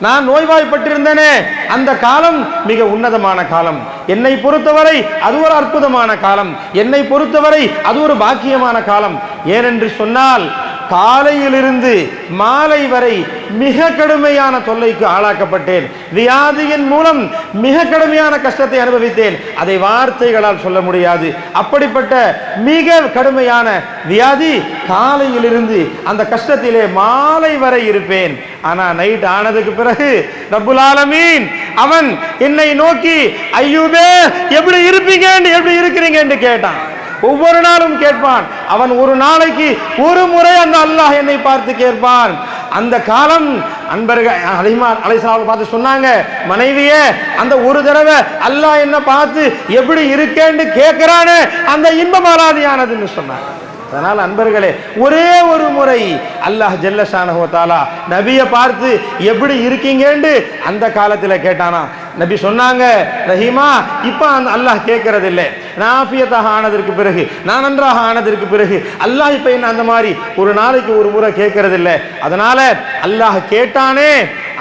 நான் நோய்வாய்ப்பட்டிருந்தேனே, அந்த காலம் மிக உன்னதமான காலம். என்னை பொறுத்தவரை அது ஒரு அற்புதமான காலம். என்னை பொறுத்தவரை அது ஒரு பாக்கியமான காலம். ஏனென்று சொன்னால் காலையிலிருந்து மாலை வரை மிக கடுமையான தொல்லைக்கு ஆளாக்கப்பட்டேன். வியாதியின் மூலம் மிக கடுமையான கஷ்டத்தை அனுபவித்தேன். அதை வார்த்தைகளால் சொல்ல முடியாது. அப்படிப்பட்ட மிக கடுமையான வியாதி. காலையிலிருந்து அந்த கஷ்டத்திலே மாலை வரை இருப்பேன். ஆனா நைட் ஆனதுக்கு பிறகு ரப்புல் ஆலமீன் அவன் என்னை நோக்கி, அய்யூபே எப்படி இருப்பீங்க, எப்படி இருக்கிறீங்க என்று கேட்டான். ஒவ்வொரு நாளும் கேட்பான். அவன் ஒரு நாளைக்கு ஒரு முறை அந்த அல்லாஹ் என்னை பார்த்து கேட்பான். அந்த காலம் அன்பர்கள் ஹலீமா அலைஹிஸ்ஸலாம் பார்த்து சொன்னாங்க, மனைவியே, அந்த ஒரு தடவை அல்லாஹ் என்ன பார்த்து எப்படி இருக்கேன்னு கேட்கிறானே, அந்த இன்பமாலாதியானதுன்னு சொன்னாங்க. அதனால் அன்பர்களே, ஒரே ஒரு முறை அல்லாஹ் ஜல்ல ஷானஹு தஆலா நபியை பார்த்து எப்படி இருக்கீங்கன்னு அந்த காலத்தில் கேட்டானா. நபி சொன்னாங்க, ரஹீமா, இப்போ அந்த அல்லாஹ் கேட்கறது இல்லை. நான் ஆஃபியத்தாக ஆனதற்கு பிறகு, நான் நன்றாக ஆனதற்கு பிறகு அல்லாஹ் இப்போ என்ன அந்த மாதிரி ஒரு நாளைக்கு ஒரு முறை கேட்கறது இல்லை. அதனால அல்லாஹ் கேட்டானே,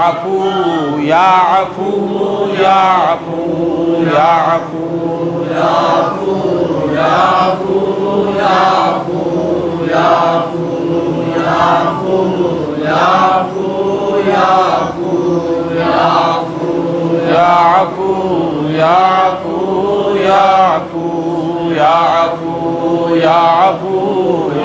عفو یا عفو یا عفو یا عفو یا عفو یا عفو یا عفو یا عفو یا عفو یا عفو یا عفو یا عفو یا عفو یا عفو یا عفو یا عفو یا عفو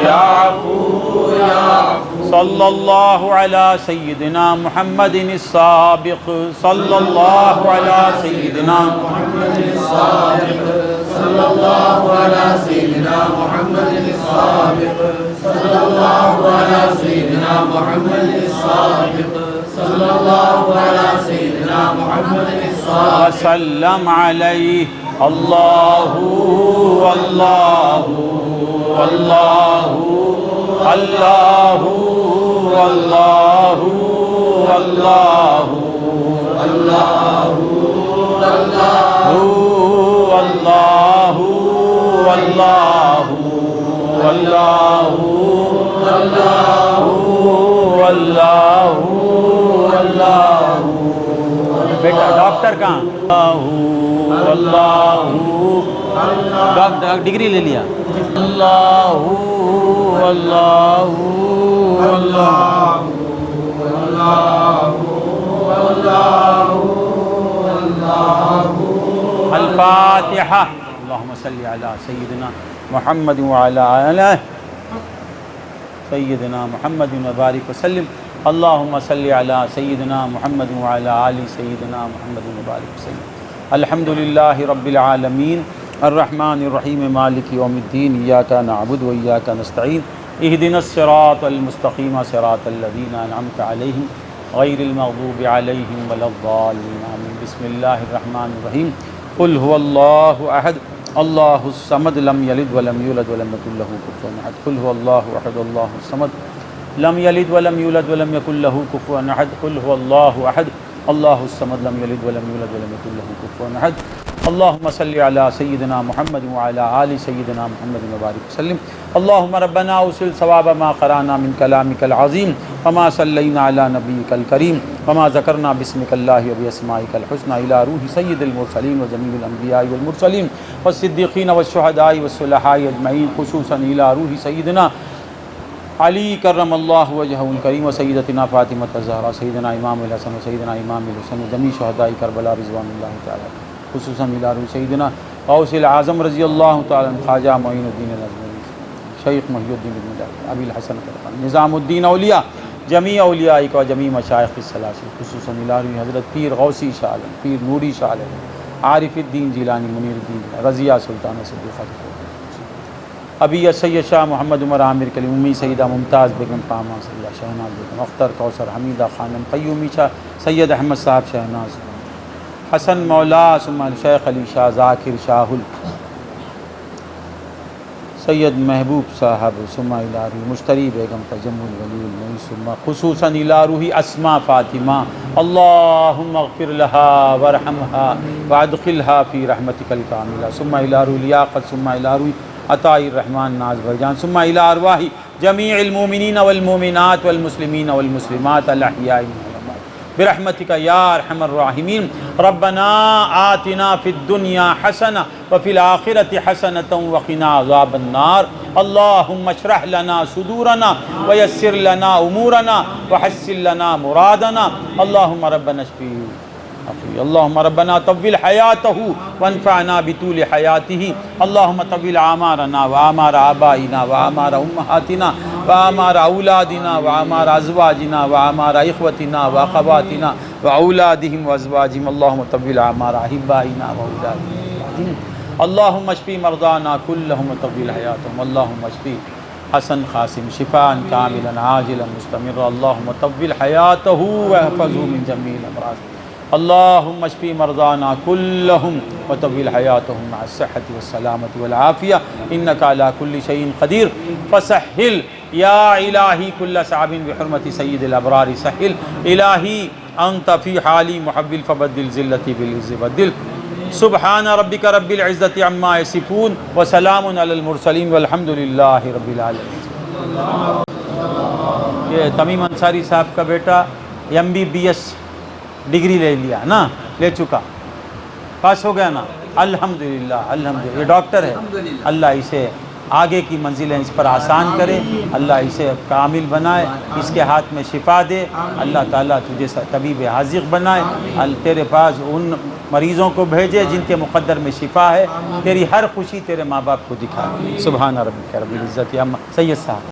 یا عفو یا عفو صلی اللہ علی سیدنا محمد السابق صلی اللہ علی سیدنا محمد السابق صلی اللہ علی سیدنا محمد السابق صلی اللہ علی سیدنا محمد السابق صلی اللہ علی سیدنا محمد السابق وسلم علیہ اللہ اللہ اللہ اللہ اللہ اللہ اللہ اللہ اللہ اللہ اللہ اللہ اللہ بیٹا ڈاکٹر کہاں اللہ ڈاکٹر ڈگری لے لیا اللہ اللہ اللہ الفاتحہ اللہم صلی علی سیدنا محمد وعلی آلہ سیدنا محمد وبارک وسلم اللہم صلی علی سیدنا محمد وعلی آلہ سیدنا محمد وبارک وسلم الحمدللہ رب العالمین الرحمن الرحیم مالک یوم الدین ایاک نعبد و ایاک نستعین اہدنا الصراط المستقیم صراط الذین انعمت علیہم غیر المغضوب علیہم ولا الضالین آمین بسم اللہ الرحمن الرحیم قل هو اللہ احد اللہ الصمد لم یلد ولم یولد ولم یکن له کفوا احد قل هو اللہ احد اللہ الصمد لم یلد ولم یولد ولم یکن له کفوا احد قل هو اللہ احد اللہ الصمد لم یلد ولم یولد ولم یکن له کفوا احد اللہم صلی علی سیدنا محمد وعلی آل سیدنا محمد وبارک وسلم اللہم ربنا اوصل ثواب ما قرانا من کلامک العظیم وما صلینا علی نبیک الکریم وما ذکرنا باسمک اللہ وباسمائک الحسنى الى روح سید المرسلین وجمیع الانبیاء والمرسلین والصدیقین والشہداء والصلحاء اجمعین خصوصا الى روح سیدنا علی کرم اللہ وجہہ الکریم وسیدتنا فاطمہ الزہرا سیدنا امام الحسن وسیدنا امام الحسن وجمیع شہداء کربلا رضوان اللہ تعالی خصوصاً الى روح سیدنا غوث العظم رضی اللہ تعالی عنہ خواجہ معین الدین الازمری شیخ محی الدین بن ابی الحسن قرقانی نظام الدین اولیاء جمیع اولیاء و جمیع مشائخ الثلاثہ خصوصاً الى روح حضرت پیر غوثی شاہ عالم پیر نوری شاہ عالم عارف الدین جیلانی منیر الدین رضیہ سلطانہ صدیقہ ابی سید شاہ محمد عمر عامر کلیم امی سیدہ ممتاز بیگم پاما سیدہ شہناز بیگم اختر کوثر حمیدہ خانم قیومی شاہ سید احمد صاحب شہناز حسن مولا ثم شیخ علی شاہ ذاکر شاہ سید محبوب صاحب ثم الى روح مشتری بیگم تجم الولی المعین ثم خصوصاً الى روح اسماء فاطمہ اللہم اغفر لها وارحمها وادخلها فی رحمتک الکاملہ ثم الى روح لیاقت ثم الى روح عطاء الرحمن ناز بھجان ثم الى ارواح جمیع المؤمنین والمؤمنات والمسلمین والمسلمات الاحیاء برحمتک یا ارحم الراحمین ربنا آتنا فی الدنیا حسنہ وفی الآخرۃ حسنۃ وقنا عذاب النار اللہم اشرح لنا صدورنا ویسر لنا امورنا وحسن لنا مرادنا اللہم ربنا اشفی اللہم ربنا طول حیاتہ وانفعنا بطول حیاتہ اللہم طول اعمارنا واعمار آبائنا واعمار امہاتنا واعمار اولادنا واعمار ازواجنا واعمار اخوتنا واخواتنا واولادہم وازواجہم اللہم طول اعمار احبائنا واولادنا اللہم اشفی مرضانا کلہم طول حیاتہم اللہم اشفی حسن قاسم شفاء کاملا عاجلا مستمرا اللہم طول حیاتہ واحفظہ من جمیع الامراض اللہم اشفی مرضانا کلہم وطول حیاتہم مع الصحة والسلامة والعافیہ انکا علی کل شیء قدیر فسہل یا الہی کل صعب بحرمت سید الابرار سہل الہی انت فی حالی محول فبدل ذلتی بالعز بدل سبحان ربک رب العزت عما یصفون وسلام علی المرسلین والحمد للہ رب العالمین۔ یہ تمیم انصاری صاحب کا بیٹا MBBS ڈگری لے لیا نا، لے چکا، پاس ہو گیا نا، الحمدللہ الحمدللہ، یہ ڈاکٹر ہے، اللہ اسے آگے کی منزلیں اس پر آسان کرے، اللہ اسے کامل بنائے، اس کے ہاتھ میں شفا دے، اللہ تعالیٰ تجھے طبیب حاذق بنائے، تیرے پاس ان مریضوں کو بھیجے جن کے مقدر میں شفا ہے، تیری ہر خوشی تیرے ماں باپ کو دکھا۔ سبحان ربک رب العزت عما، سید صاحب